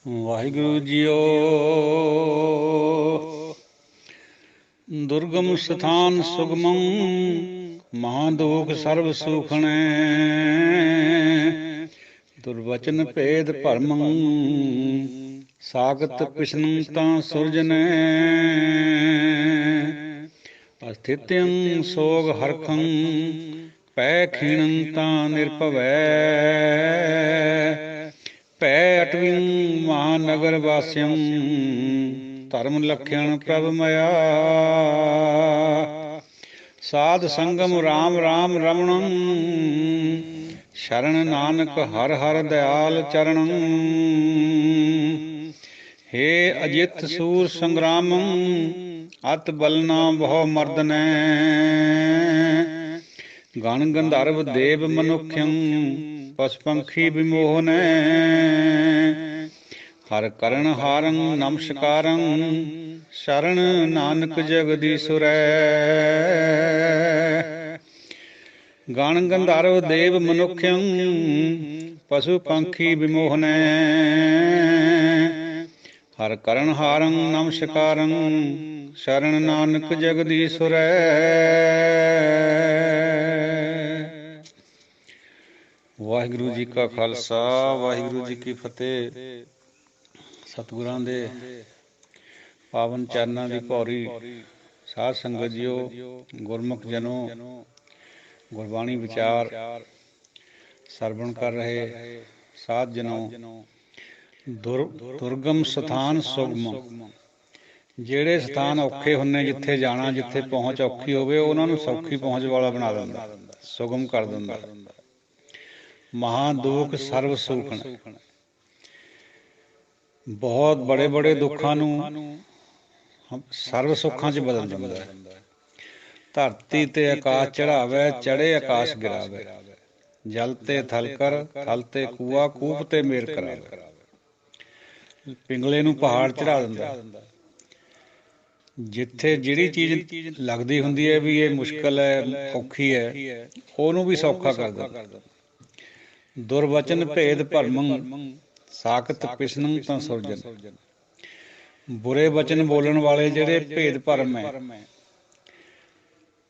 Waheguru JIO. ਦੁਰਗਮ ਸਥਾਨ ਸੁਗਮੰ ਮਹਾਦੁਖ ਸਰਬ ਸੁਖਣੈ। ਦੁਰਵਚਨ ਭੇਦ ਭਰਮੰ ਸਾਗਤ ਪਿਛਨੰ ਤਾਂ ਸੁਰਜਨੈ। ਅਸਥਿਤਯੰ ਸੋਗ ਹਰਖੰ ਪੈ ਖੀਣੰ ਤਾਂ ਨਿਰਭਵੈ। ਭੈ ਅਟਵਿੰ ਮਹਾਨਗਰ ਵਾਸਿਅੰ ਧਰਮ ਲਖਿਆਣ ਪ੍ਰਭ ਮਇਆ। ਸਾਧ ਸੰਗਮ ਰਾਮ ਰਾਮ ਰਮਣੰ ਸ਼ਰਨ ਨਾਨਕ ਹਰ ਹਰ ਦਇਆਲ ਚਰਣੰ। ਹੇ ਅਜਿਤ ਸੂਰ ਸੰਗਰਾਮੰ ਅਤ ਬਲਨਾ ਬਹੁ ਮਰਦਨੈ। ਗਣ ਗੰਧਰਵ ਦੇਵ ਮਨੁਖਯੰ ਪਸ਼ੁ ਪੰਖੀ ਵਿਮੋਹਨੈ। ਹਰ ਕਰਨ ਹਾਰੰ ਨਮਸਕਾਰੰ ਸ਼ਰਨ ਨਾਨਕ ਜਗਦੀਸ਼ੁਰੈ। ਗਣ ਗੰਧਰਵ ਦੇਵ ਮਨੁਖਯੰ ਪਸ਼ੁ ਪੰਖੀ ਵਿਮੋਹਨੈ। ਹਰ ਕਰਨ ਹਾਰੰ ਨਮਸਕਾਰੰ ਸ਼ਰਨ ਨਾਨਕ ਜਗਦੀਸ਼ੁਰੈ। ਵਾਹਿਗੁਰੂ ਜੀ ਕਾ ਖਾਲਸਾ, ਵਾਹਿਗੁਰੂ ਜੀ ਕੀ ਫਤਿਹ। ਸਤਿਗੁਰਾਂ ਦੇ ਪਾਵਨ ਚਰਨਾਂ ਦੀ ਭੌਰੀ ਸਾਧ ਸੰਗਤ ਜੀਓ, ਗੁਰਮੁਖ ਜਨੋ, ਗੁਰਬਾਣੀ ਵਿਚਾਰ ਸਰਵਣ ਕਰ ਰਹੇ ਸਾਧ ਜਨੋ। ਦੁਰਗਮ ਸਥਾਨ ਸੁਗਮ, ਜਿਹੜੇ ਸਥਾਨ ਔਖੇ ਹੁੰਦੇ, ਜਿੱਥੇ ਜਾਣਾ, ਜਿੱਥੇ ਪਹੁੰਚ ਔਖੀ ਹੋਵੇ, ਉਹਨਾਂ ਨੂੰ ਸੌਖੀ ਪਹੁੰਚ ਵਾਲਾ ਬਣਾ ਦਿੰਦਾ, ਸੁਗਮ ਕਰ ਦਿੰਦਾ। ਮਹਾਦੁਖ ਸਰਬ ਸੁਖਣ, ਬਹੁਤ ਬੜੇ ਬੜੇ ਦੁੱਖਾਂ ਨੂੰ ਸਰਬ ਸੁੱਖਾਂ 'ਚ ਬਦਲ ਦਿੰਦਾ ਹੈ। ਧਰਤੀ ਤੇ ਆਕਾਸ਼ ਚੜਾਵੇ, ਚੜੇ ਆਕਾਸ਼ ਗਿਰਾਵੇ। ਜਲ ਤੇ ਥਲ ਕਰ, ਥਲ ਤੇ ਕੂਆ, ਕੂਪ ਤੇ ਮੇਰ ਕਰਾਵੇ। ਪਿੰਗਲੇ ਨੂੰ ਪਹਾੜ ਚੜਾ ਦਿੰਦਾ। ਜਿੱਥੇ ਜਿਹੜੀ ਚੀਜ਼ ਲੱਗਦੀ ਹੁੰਦੀ ਹੈ ਵੀ ਇਹ ਮੁਸ਼ਕਿਲ ਹੈ, ਔਖੀ ਹੈ, ਉਹਨੂੰ ਵੀ ਸੌਖਾ ਕਰ ਦਿੰਦਾ। ਦੁਰਵਚਨ ਭੇਦ ਭਰਮੰ ਸਾਕਤ ਪਿਛਨੰ ਤਾਂ ਸੁਰਜਨ। ਬੁਰੇ ਵਚਨ ਬੋਲਣ ਵਾਲੇ ਜਿਹੜੇ ਭੇਦ ਭਰਮ ਹੈ,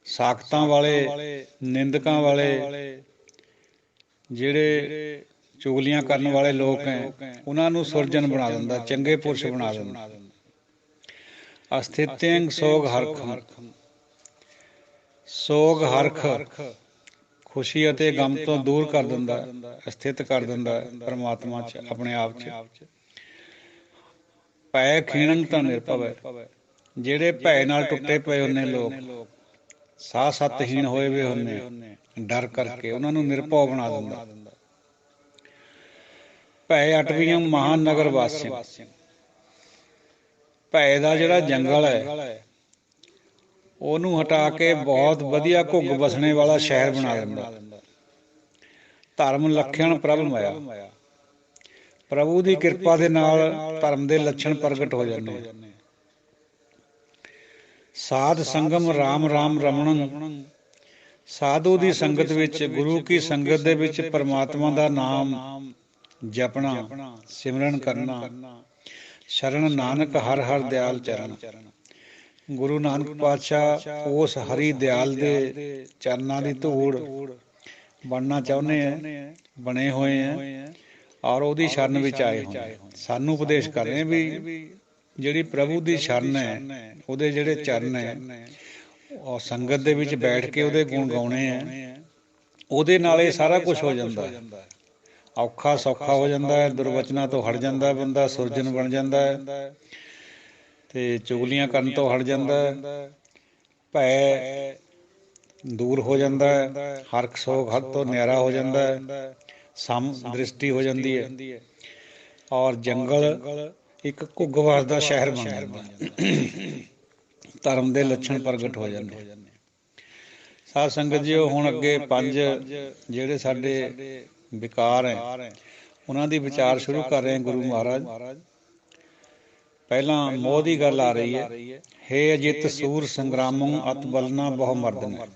ਸਾਕਤਾਂ ਵਾਲੇ, ਨਿੰਦਕਾਂ ਵਾਲੇ, ਜਿਹੜੇ ਚੁਗਲੀਆਂ ਕਰਨ ਵਾਲੇ ਲੋਕ ਹੈ, ਉਹਨਾਂ ਨੂੰ ਸੁਰਜਨ ਬਣਾ ਦਿੰਦਾ, ਚੰਗੇ ਪੁਰਸ਼ ਬਣਾ ਦਿੰਦਾ। ਅਸਥਿਤਯੰ ਸੋਗ ਹਰਖੰ, ਸੋਗ ਹਰਖ ਖੁਸ਼ੀ ਅਤੇ ਗਮ ਤੋਂ ਦੂਰ ਕਰ ਦਿੰਦਾ, ਸਥਿਤ ਕਰ ਦਿੰਦਾ ਪਰਮਾਤਮਾ 'ਚ, ਆਪਣੇ ਆਪ 'ਚ। ਭੈ ਖੀਣੰ ਤਾਂ ਨਿਰਭਵੈ, ਜਿਹੜੇ ਭੈ ਨਾਲ ਟੁੱਟੇ ਪਏ ਹੁੰਦੇ ਲੋਕ, ਸਾਹ ਸੱਤਹੀਣ ਹੋਏ ਵੇ ਹੁੰਦੇ ਡਰ ਕਰਕੇ, ਉਹਨਾਂ ਨੂੰ ਨਿਰਭਉ ਬਣਾ ਦਿੰਦਾ। ਭੈ ਅਟਵਿਯੰ ਮਹਾਨਗਰ ਵਾਸਿਅੰ, ਭੈ ਦਾ ਜਿਹੜਾ ਜੰਗਲ ਹੈ ਉਹਨੂੰ ਹਟਾ ਕੇ ਬਹੁਤ ਵਧੀਆ ਘੁੱਗ ਵਸਣੇ ਵਾਲਾ ਸ਼ਹਿਰ ਬਣਾ ਦਿੰਦਾ। ਧਰਮ ਲਖਿਆਣ ਪ੍ਰਭ ਮਇਆ, ਪ੍ਰਭੂ ਦੀ ਕਿਰਪਾ ਦੇ ਨਾਲ ਧਰਮ ਦੇ ਲੱਛਣ ਪ੍ਰਗਟ ਹੋ ਜਾਂਦੇ। ਸਾਧ ਸੰਗਮ ਰਾਮ ਰਾਮ ਰਮਣੰ, ਸਾਧੂ ਦੀ ਸੰਗਤ ਵਿੱਚ, ਗੁਰੂ ਕੀ ਸੰਗਤ ਦੇ ਵਿੱਚ ਪਰਮਾਤਮਾ ਦਾ ਨਾਮ ਜਪਣਾ, ਸਿਮਰਨ ਕਰਨਾ। ਸ਼ਰਨ ਨਾਨਕ ਹਰ ਹਰ ਦਿਆਲ ਚਰਨ, ਗੁਰੂ ਨਾਨਕ ਪਾਤਸ਼ਾਹ ਉਸ ਹਰੀ ਦਿਆਲ ਦੇ ਚਰਨਾਂ ਦੀ ਧੂੜ ਬਣਨਾ ਚਾਹੁੰਦੇ ਹੈ, ਬਣੇ ਹੋਏ ਹੈ, ਔਰ ਉਹਦੀ ਸ਼ਰਨ ਵਿੱਚ ਆਏ ਹੋਏ। ਸਾਨੂੰ ਉਪਦੇਸ਼ ਕਰ ਰਹੇ ਵੀ ਜਿਹੜੀ ਪ੍ਰਭੂ ਦੀ ਸ਼ਰਨ ਹੈ, ਉਹਦੇ ਜਿਹੜੇ ਚਰਨ ਹੈ, ਔਰ ਸੰਗਤ ਦੇ ਵਿੱਚ ਬੈਠ ਕੇ ਉਹਦੇ ਗੁਣ ਗਾਉਣੇ ਹੈ, ਉਹਦੇ ਨਾਲ ਇਹ ਸਾਰਾ ਕੁਛ ਹੋ ਜਾਂਦਾ ਹੈ। ਔਖਾ ਸੌਖਾ ਹੋ ਜਾਂਦਾ ਹੈ, ਦੁਰਵਚਨਾਂ ਤੋਂ ਹਟ ਜਾਂਦਾ ਬੰਦਾ, ਸੁਰਜਨ ਬਣ ਜਾਂਦਾ ਹੈ, ਤੇ ਚੁਗਲੀਆਂ ਕਰਨ ਤੋਂ ਹਟ ਜਾਂਦਾ ਹੈ, ਭੈ ਦੂਰ ਹੋ ਜਾਂਦਾ ਹੈ, ਹਰਖ ਸੋਗ ਹੱਦ ਤੋਂ ਨਿਆਰਾ ਹੋ ਜਾਂਦਾ ਹੈ, ਸਮ ਦ੍ਰਿਸ਼ਟੀ ਹੋ ਜਾਂਦੀ ਹੈ, ਔਰ ਜੰਗਲ ਇੱਕ ਘੁੱਗ ਵਸਦਾ ਸ਼ਹਿਰ ਬਣ ਜਾਂਦਾ। ਧਰਮ ਦੇ ਲੱਛਣ ਪ੍ਰਗਟ ਹੋ ਜਾਂਦੇ। ਸਾਧ ਸੰਗਤ ਜੀ, ਹੁਣ ਅੱਗੇ 5 ਜਿਹੜੇ ਸਾਡੇ ਵਿਕਾਰ ਹੈ, ਉਹਨਾਂ ਦੀ ਵਿਚਾਰ ਸ਼ੁਰੂ ਕਰ ਰਹੇ ਗੁਰੂ ਮਹਾਰਾਜ। ਪਹਿਲਾਂ ਮੋਹ ਦੀ ਗੱਲ ਆ ਰਹੀ ਹੈ। ਹੇ ਅਜਿਤ ਸੂਰ ਸੰਗਰਾਮੰ ਅਤ ਬਲਨਾ ਬਹੁ ਮਰਦਨੈ।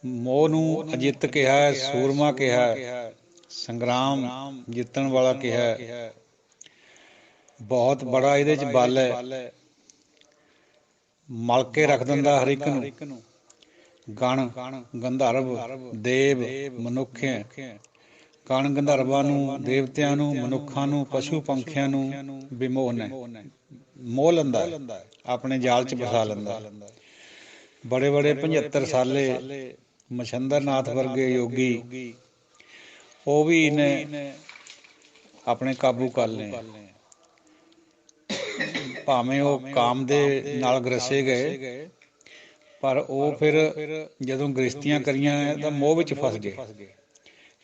ਮੋਹ ਨੂੰ ਅਜਿੱਤ ਕਿਹਾ, ਸੂਰਮਾ ਕਿਹਾ, ਸੰਗਰਾਮ ਜਿੱਤਣ ਵਾਲਾ ਕਿਹਾ। ਬਹੁਤ ਬੜਾ ਇਹਦੇ 'ਚ ਬਲ ਹੈ। ਮਲ ਕੇ ਰੱਖ ਦਿੰਦਾ ਹਰ ਇੱਕ ਨੂੰ। ਗਣ ਗੰਧਰਵ ਦੇਵ ਮਨੁੱਖ, ਗਣ ਗੰਧਰਵਾਂ ਨੂੰ, ਦੇਵਤਿਆਂ ਨੂੰ, ਮਨੁੱਖਾਂ ਨੂੰ, ਪਸ਼ੂ ਪੰਖੀਆਂ ਨੂੰ ਵੀ ਮੋਹ ਲੈਂਦਾ, ਆਪਣੇ ਜਾਲ 'ਚ ਫਸਾ ਲੈਂਦਾ। ਬੜੇ ਬੜੇ 75 ਸਾਲੇ ਮਛੰਦਰ ਨਾਥ ਵਰਗੇ ਯੋਗੀ ਉਹ ਵੀ ਇਹਨੇ ਆਪਣੇ ਕਾਬੂ ਕਰ ਲਏ। ਭਾਵੇਂ ਉਹ ਕਾਮ ਦੇ ਨਾਲ ਗ੍ਰਸੇ ਗਏ, ਪਰ ਉਹ ਫਿਰ ਜਦੋਂ ਗ੍ਰਸਤੀਆਂ ਕਰੀਆਂ ਤਾਂ ਮੋਹ ਵਿੱਚ ਫਸ ਗਏ।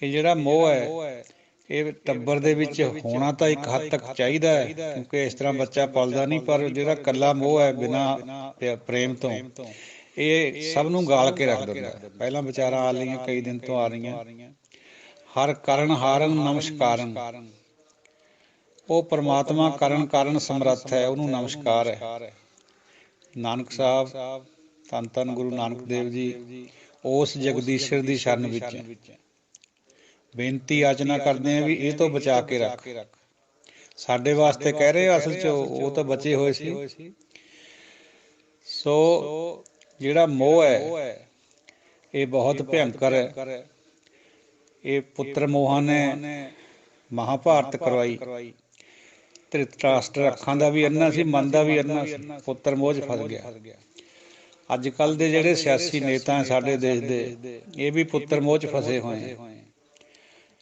ਇਹ ਜਿਹੜਾ ਮੋਹ ਹੈ ਇਹ ਟੱਬਰ ਦੇ ਵਿੱਚ ਹੋਣਾ ਤਾਂ ਇੱਕ ਹੱਦ ਤੱਕ ਚਾਹੀਦਾ ਹੈ, ਕਿਉਂਕਿ ਇਸ ਤਰ੍ਹਾਂ ਬੱਚਾ ਪਲਦਾ ਨਹੀਂ, ਪਰ ਜਿਹੜਾ ਇਕੱਲਾ ਮੋਹ ਹੈ ਬਿਨਾਂ ਪ੍ਰੇਮ ਤੋਂ, ਇਹ ਸਭ ਨੂੰ ਗਾਲ ਕੇ ਰੱਖ ਦਿੰਦਾ। ਪਹਿਲਾਂ ਵਿਚਾਰਾਂ ਆ ਰਹੀਆਂ, ਕਈ ਦਿਨ ਤੋਂ ਆ ਰਹੀਆਂ। ਹਰ ਕਰਨ ਹਾਰਨ ਨਮਸਕਾਰਨ, ਉਹ ਪਰਮਾਤਮਾ ਕਰਨ ਕਾਰਨ ਸਮਰੱਥ ਹੈ, ਉਹਨੂੰ ਨਮਸਕਾਰ ਹੈ। ਨਾਨਕ ਸਾਹਿਬ ਧੰਨ ਧੰਨ ਗੁਰੂ ਨਾਨਕ ਦੇਵ ਜੀ ਉਸ ਜਗਦੀਸ਼ਰ ਦੀ ਸ਼ਰਨ ਵਿੱਚ ਬੇਨਤੀ ਆਚਨਾ ਕਰਦੇ ਆ ਵੀ ਇਹ ਤੋਂ ਬਚਾ ਕੇ ਰੱਖ। ਸਾਡੇ ਵਾਸਤੇ ਕਹਿ ਰਹੇ ਅਸਲ 'ਚ ਉਹ ਤਾਂ ਬਚੇ ਹੋਏ ਸੀ। ਸੋ ਜਿਹੜਾ ਮੋਹ ਹੈ ਇਹ ਬਹੁਤ ਭਿਅੰਕਰ ਹੈ। ਇਹ ਪੁੱਤਰ ਮੋਹਾਂ ਨੇ ਮਹਾਭਾਰਤ ਕਰਵਾਈ। ਧ੍ਰਿਤਰਾਸ਼ਟਰ ਅੱਖਾਂ ਦਾ ਵੀ ਅੰਨਾ ਸੀ, ਮਨ ਦਾ ਵੀ ਅੰਨਾ ਸੀ, ਪੁੱਤਰ ਮੋਹ 'ਚ ਫਸ ਗਿਆ। ਅੱਜ ਕੱਲ੍ਹ ਦੇ ਜਿਹੜੇ ਸਿਆਸੀ ਨੇਤਾ ਹੈ ਸਾਡੇ ਦੇਸ਼ ਦੇ, ਇਹ ਵੀ ਪੁੱਤਰ ਮੋਹ 'ਚ ਫਸੇ ਹੋਏ।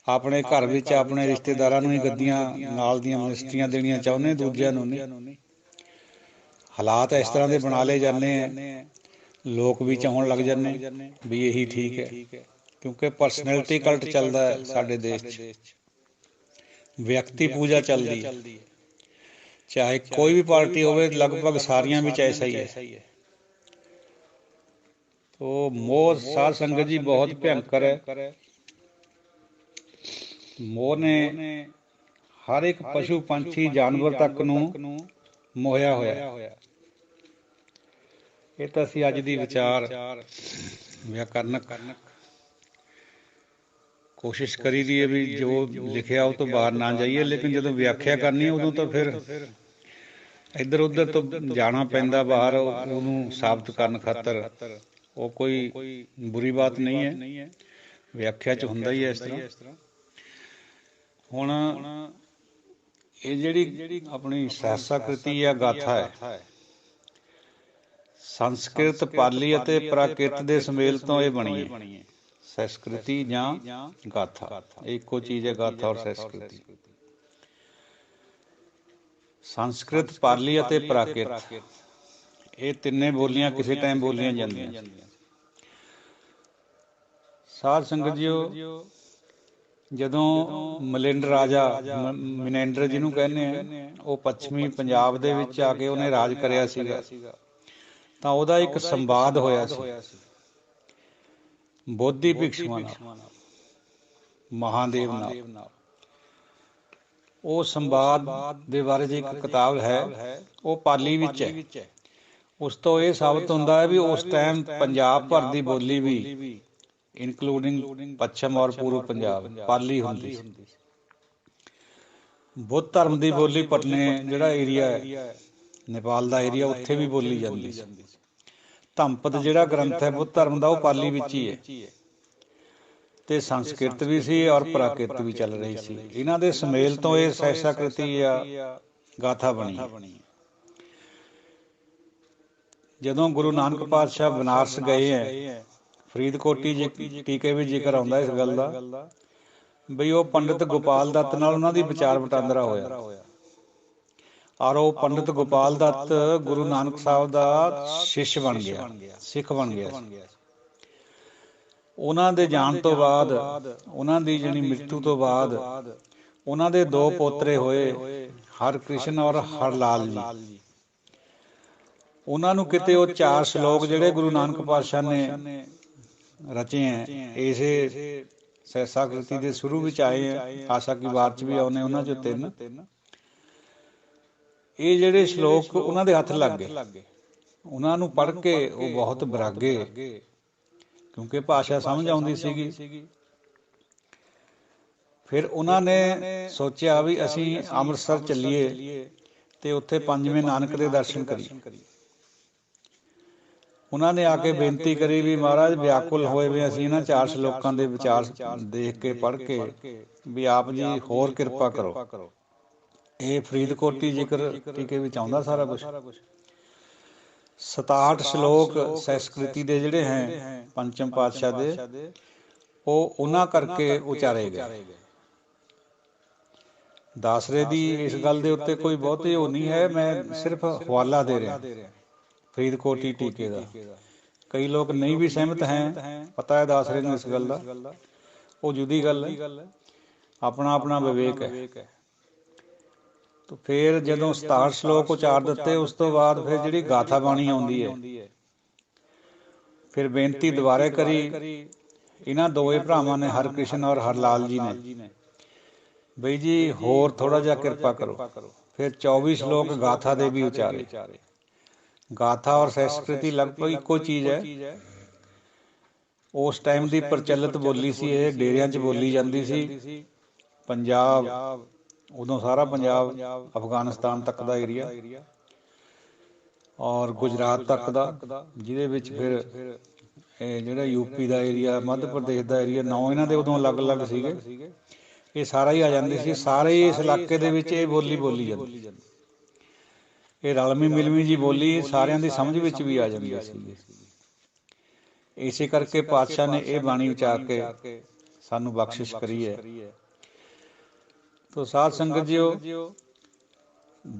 ਆਪਣੇ ਘਰ ਵਿੱਚ ਆਪਣੇ ਰਿਸ਼ਤੇਦਾਰਾਂ ਨੂੰ ਹੀ ਗੱਦੀਆਂ ਨਾਲ ਦੀਆਂ ਮਿਨਿਸਟਰੀਆਂ ਦੇਣੀਆਂ ਚਾਹੁੰਦੇ, ਦੂਜਿਆਂ ਨੂੰ ਨਹੀਂ। ਹਾਲਾਤ ਇਸ ਤਰ੍ਹਾਂ ਦੇ ਬਣਾ ਲਏ ਜਾਂਦੇ ਆ, ਲੋਕ ਵੀ ਚਾਹੁਣ ਲੱਗ ਜਾਂਦੇ ਵੀ ਇਹੀ ਠੀਕ ਹੈ, ਕਿਉਂਕਿ ਪਰਸਨੈਲਿਟੀ ਕਲਟ ਚੱਲਦਾ ਹੈ ਸਾਡੇ ਦੇਸ਼ 'ਚ। ਵਿਅਕਤੀ ਪੂਜਾ ਚੱਲਦੀ ਹੈ, ਚਾਹੇ ਕੋਈ ਵੀ ਪਾਰਟੀ ਹੋਵੇ, ਲਗਭਗ ਸਾਰੀਆਂ ਵਿੱਚ ਐਸਾ ਹੀ ਹੈ। ਤੋ ਮੋਹ ਸਾਧ ਸੰਗਤ ਜੀ ਬਹੁਤ ਭਿਅੰਕਰ ਹੈ। ਮੋਹ ਨੇ ਹਰ ਇੱਕ ਪਸ਼ੂ ਪੰਛੀ ਜਾਨਵਰ ਤੱਕ ਨੂੰ ਮੋਹਿਆ ਹੋਇਆ। ਇਹ ਤਾਂ ਅਸੀਂ ਅੱਜ ਦੀ ਵਿਚਾਰ ਵਿਆਕਰਨਕ ਕੋਸ਼ਿਸ਼ ਕਰੀ ਦੀ ਹੈ ਵੀ ਜੋ ਲਿਖਿਆ ਉਹ ਤੋਂ ਬਾਹਰ ਨਾ ਜਾਈਏ, ਲੇਕਿਨ ਜਦੋਂ ਵਿਆਖਿਆ ਕਰਨੀ ਉਦੋਂ ਤਾਂ ਫਿਰ ਇੱਧਰ ਉੱਧਰ ਤੋਂ ਜਾਣਾ ਪੈਂਦਾ ਬਾਹਰ, ਉਹਨੂੰ ਸਾਬਤ ਕਰਨ ਖਾਤਰ। ਉਹ ਕੋਈ ਬੁਰੀ ਬਾਤ ਨਹੀਂ ਹੈ, ਵਿਆਖਿਆ 'ਚ ਹੁੰਦਾ ਹੀ ਹੈ ਇਸ ਤਰ੍ਹਾਂ। ਹੁਣ ਇਹ ਜਿਹੜੀ ਆਪਣੀ ਸਹਸਾ ਕ੍ਰਿਤੀ ਜਾਂ ਗਾਥਾ ਹੈ, ਸੰਸਕ੍ਰਿਤ, ਪਾਲੀ ਅਤੇ ਪ੍ਰਾਕ੍ਰਿਤ ਦੇ ਸੁਮੇਲ ਤੋਂ ਇਹ ਬਣੀ ਹੈ। ਸੰਸਕ੍ਰਿਤੀ ਜਾਂ ਗਾਥਾ ਇੱਕੋ ਚੀਜ਼ ਹੈ, ਗਾਥਾ ਔਰ ਸੰਸਕ੍ਰਿਤੀ। ਸੰਸਕ੍ਰਿਤ, ਪਾਲੀ ਅਤੇ ਪ੍ਰਾਕ੍ਰਿਤ, ਇਹ ਤਿੰਨੇ ਬੋਲੀਆਂ ਕਿਸੇ ਟਾਈਮ ਬੋਲੀਆਂ ਜਾਂਦੀਆਂ। ਸਾਧ ਸੰਗਤ ਜੀਓ, ਜਦੋਂ ਮਿਲਿੰਦ ਰਾਜਾ, ਮਿਨੇਂਦਰ ਜਿਹਨੂੰ ਕਹਿੰਦੇ ਆ, ਉਹ ਪੱਛਮੀ ਪੰਜਾਬ ਦੇ ਵਿੱਚ ਆ ਕੇ ਉਹਨੇ ਰਾਜ ਕਰਿਆ ਸੀਗਾ, ਤਾਂ ਉਹਦਾ ਇੱਕ ਸੰਵਾਦ ਹੋਇਆ ਸੀ ਬੋਧੀ ਭਿਕਸ਼ੂਆਂ ਨਾਲ, ਮਹਾਦੇਵ ਨਾਲ। ਉਹ ਸੰਵਾਦ ਦੇ ਬਾਰੇ 'ਚ ਇੱਕ ਕਿਤਾਬ ਹੈ, ਉਹ ਪਾਲੀ ਵਿੱਚ ਹੈ। ਉਸ ਤੋਂ ਇਹ ਸਾਬਤ ਹੁੰਦਾ ਹੈ ਵੀ ਉਸ ਟਾਈਮ ਪੰਜਾਬ ਭਰ ਦੀ ਬੋਲੀ ਵੀ, ਇਨਕਲੂਡਿੰਗ ਪੱਛਮ ਔਰ ਪੂਰਬ ਪੰਜਾਬ, ਪਾਲੀ ਹੁੰਦੀ ਸੀ। ਬੁੱਧ ਧਰਮ ਦੀ ਬੋਲੀ ਪਟਨੇ ਜਿਹੜਾ ਏਰੀਆ ਹੈ, ਨੇਪਾਲ ਦਾ ਏਰੀਆ, ਉੱਥੇ ਵੀ ਬੋਲੀ ਜਾਂਦੀ ਸੀ। ਧੰਮਪਦ ਜਿਹੜਾ ਗ੍ਰੰਥ ਹੈ ਬੁੱਧ ਧਰਮ ਦਾ, ਉਹ ਪਾਲੀ ਵਿੱਚ ਹੀ ਹੈ। ਤੇ ਸੰਸਕ੍ਰਿਤ ਵੀ ਸੀ ਔਰ ਪ੍ਰਾਕ੍ਰਿਤ ਵੀ ਚੱਲ ਰਹੀ ਸੀ। ਇਹਨਾਂ ਦੇ ਸੁਮੇਲ ਤੋਂ ਇਹ ਸਹਸਾ ਕ੍ਰਿਤੀ ਜਾਂ ਗਾਥਾ ਬਣੀ। ਜਦੋਂ ਗੁਰੂ ਨਾਨਕ ਪਾਤਸ਼ਾਹ ਬਨਾਰਸ ਗਏ ਹੈ, ਫਰੀਦਕੋਟੀ ਟੀਕੇ ਵਿੱਚ ਜ਼ਿਕਰ ਆਉਂਦਾ ਇਸ ਗੱਲ ਦਾ ਬਈ ਉਹ ਪੰਡਿਤ ਗੋਪਾਲ ਦੱਤ ਨਾਲ ਉਹਨਾਂ ਦੀ ਵਿਚਾਰ ਵਟਾਂਦਰਾ ਹੋਇਆ, ਔਰ ਉਹ ਪੰਡਿਤ ਗੋਪਾਲ ਦੱਤ ਗੁਰੂ ਨਾਨਕ ਸਾਹਿਬ ਦਾ ਸ਼ਿਸ਼ ਬਣ ਗਿਆ, ਸਿੱਖ ਬਣ ਗਿਆ। ਉਹਨਾਂ ਦੇ ਜਾਣ ਤੋਂ ਬਾਅਦ, ਉਹਨਾਂ ਦੀ ਜਿਹੜੀ ਮ੍ਰਿਤੂ ਤੋਂ ਬਾਅਦ, ਉਹਨਾਂ ਦੇ 2 ਪੋਤਰੇ ਹੋਏ, ਹਰਕ੍ਰਿਸ਼ਨ ਔਰ ਹਰਲਾਲ ਜੀ। ਉਹਨਾਂ ਨੂੰ ਕਿਤੇ ਉਹ 4 ਸ਼ਲੋਕ ਜਿਹੜੇ ਗੁਰੂ ਨਾਨਕ ਪਾਤਸ਼ਾਹ ਨੇ ਰਚੇ ਹੈ, ਇਸੇ ਸਹਸਾ ਕ੍ਰਿਤੀ ਦੇ ਸ਼ੁਰੂ ਵਿੱਚ ਆਏ ਹੈ, ਆਸਾ ਕੀ ਵਾਰ 'ਚ ਵੀ ਆਉਂਦੇ, ਉਹਨਾਂ 'ਚੋਂ 3। ਇਹ ਜਿਹੜੇ ਸ਼ਲੋਕ ਉਹਨਾਂ ਦੇ ਹੱਥ ਲੱਗ ਗਏ। ਉਹਨਾਂ ਨੂੰ ਪੜ੍ਹ ਕੇ ਉਹ ਬਹੁਤ ਬਰਾਗੇ, ਕਿਉਂਕਿ ਭਾਸ਼ਾ ਸਮਝ ਆਉਂਦੀ ਸੀਗੀ। ਫਿਰ ਉਹਨਾਂ ਨੇ ਸੋਚਿਆ ਵੀ ਅਸੀਂ ਅੰਮ੍ਰਿਤਸਰ ਚੱਲੀਏ ਤੇ ਉੱਥੇ ਪੰਜਵੇਂ ਨਾਨਕ ਦੇ ਦਰਸ਼ਨ ਕਰੀਏ। ਉਹਨਾਂ ਨੇ ਆ ਕੇ ਬੇਨਤੀ ਕਰੀ ਵੀ ਮਹਾਰਾਜ ਵਿਆਕੁਲ ਹੋਏ ਵੀ ਅਸੀਂ ਇਹਨਾਂ 4 ਸ਼ਲੋਕਾਂ ਦੇ ਵਿਚਾਰ ਦੇਖ ਕੇ ਪੜ੍ਹ ਕੇ ਵੀ ਆਪ ਜੀ ਹੋਰ ਕਿਰਪਾ ਕਰੋ। ਇਹ ਫਰੀਦਕੋਟੀ ਜ਼ਿਕਰ ਟੀਕੇ ਵਿੱਚ ਆਉਂਦਾ ਸਾਰਾ ਕੁਛ। 67 ਸ਼ਲੋਕ ਸੰਸਕ੍ਰਿਤੀ ਦੇ ਜਿਹੜੇ ਹੈ ਪੰਚਮ ਪਾਤਸ਼ਾਹ ਦੇ, ਉਹ ਉਹਨਾਂ ਕਰਕੇ ਉਚਾਰੇ ਗਏ। ਦਾਸਰੇ ਦੀ ਇਸ ਗੱਲ ਦੇ ਉੱਤੇ ਕੋਈ ਬਹੁਤੀ ਉਹ ਨਹੀਂ ਹੈ, ਮੈਂ ਸਿਰਫ ਹਵਾਲਾ ਦੇ ਰਿਹਾ ਫਰੀਦਕੋਟੀ ਟੀਕੇ ਦਾ। ਕਈ ਲੋਕ ਨਹੀਂ ਵੀ ਸਹਿਮਤ ਹੈ, ਪਤਾ ਹੈ ਦਾਸਰੇ ਨੂੰ ਇਸ ਗੱਲ ਦਾ, ਉਹ ਜੁਦੀ ਗੱਲ ਹੈ, ਆਪਣਾ ਆਪਣਾ ਵਿਵੇਕ ਹੈ। तो फिर जदों 67 श्लोक उचार दिते, उस तो बाद फिर जिहड़ी गाथा बाणी आउंदी है, फिर बेनती दुबारे करी इन्हां दोवे भरावां ने, हरकृष्ण और हरलाल जी ने, बई जी होर थोड़ा जिहा किरपा करो। फिर 24 श्लोक गाथा दे भी उचारे। गाथा और संस्कृति लगभग इक्को चीज़ है। उस टाइम की प्रचलित बोली सी, ये डेरियां च बोली जाती सी। पंजाब उदों सारा पंजाब अफगानिस्तान तक का एरिया और गुजरात तक का, जिहदे विच फिर जिहड़ा यूपी का एरिया, मध्य प्रदेश का एरिया, 9 इन्हां दे उदों अलग अलग सीगे। ये सारा ही आ जांदी सी, सारे ही इस इलाके दे विच ये बोली बोली जांदी। ये रलमी मिलवी जी बोली सारियां दी समझ विच भी आ जांदी सी। इसे करके पातशाह ने यह बाणी उचार के सानू बख्शिश करी है। तो साध संगत जीओ,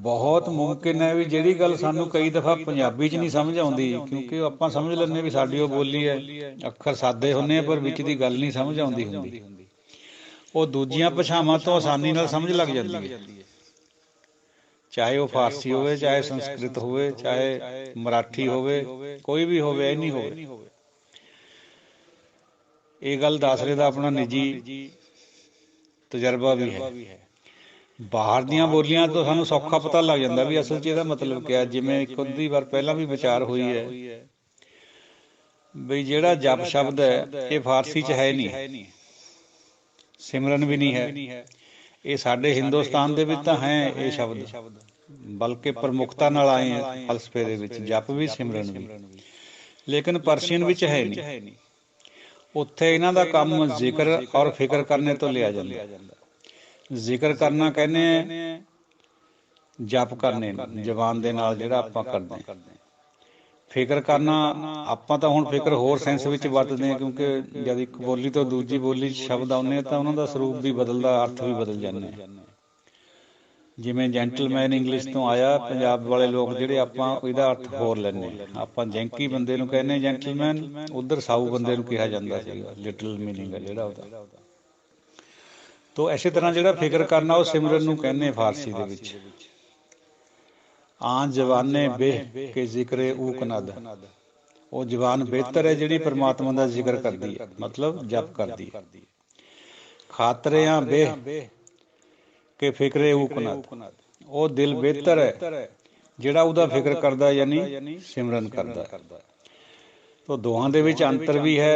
बहुत मुमकिन है भी जिहड़ी गल सानू कई दफ़ा पंजाबी च नहीं समझ आउंदी, क्योंकि आपां समझ लैंदे भी साडी ओह बोली है, अखर सादे हुंदे पर विच दी गल नहीं समझ आउंदी हुंदी, ओह दूजियां भाषावां तो आसानी नाल समझ लग जांदी है। चाहे वह फारसी होवे, चाहे संस्कृत होवे, चाहे मराठी होवे, कोई भी होवे, इन्नी होवे। ये गल दासरे दा अपना निजी तजर्बा भी है। बाहर दियां बोलियां तो सानू सौखा पता लग जाता भी असल च इहदा मतलब क्या। जिवें एक अद्धी बार पहला भी विचार हुई है बई जिहड़ा जप शब्द है ये फारसी च है नहीं, सिमरन भी नहीं है। ये साडे हिंदुस्तान दे विच तां है ये शब्द, बल्कि प्रमुखता नाल आए हैं फलसफे दे विच, जप भी सिमरन भी, लेकिन परशियन विच है नहीं। उत्थे इन्हां दा काम जिक्र और फिक्र करने तो लिया जाता। जिक्र करना कहने जप करने जबान दे नाल जिहड़ा आपां करदे, फिक्र करना आपां तां हुण फिक्र होर सेंस विच वरतदे हैं, क्योंकि जद एक बोली तो दूजी बोली शब्द आउंदे तां उन्हां दा स्वरूप भी बदलदा, अर्थ भी बदल जांदे। जिवें जेंटलमैन इंग्लिश तो आया, पंजाब वाले लोग जिहड़े आपां इहदा अर्थ होर लैंदे। आपां जैंकी बंदे नूं कहने जेंटलमैन, उधर साऊ बंदे नूं कहा जांदा सीगा, लिटल मीनिंग है जिहड़ा उहदा। तो इस तरह जिहड़ा फिक्र करना वो सिमरन नूं कहने फारसी दे विच। आं जवाने बेह के जिक्रे ऊक नद, वो जवान बेहतर है जिहड़ी परमात्मा दा जिक्र करदी है, मतलब जप करदी है। खातरियां बेह के फिक्रे ऊक नद, वो दिल बेहतर है जिहड़ा उहदा फिक्र करदा, यानी सिमरन करदा। तो दोहां दे विच अंतर भी है,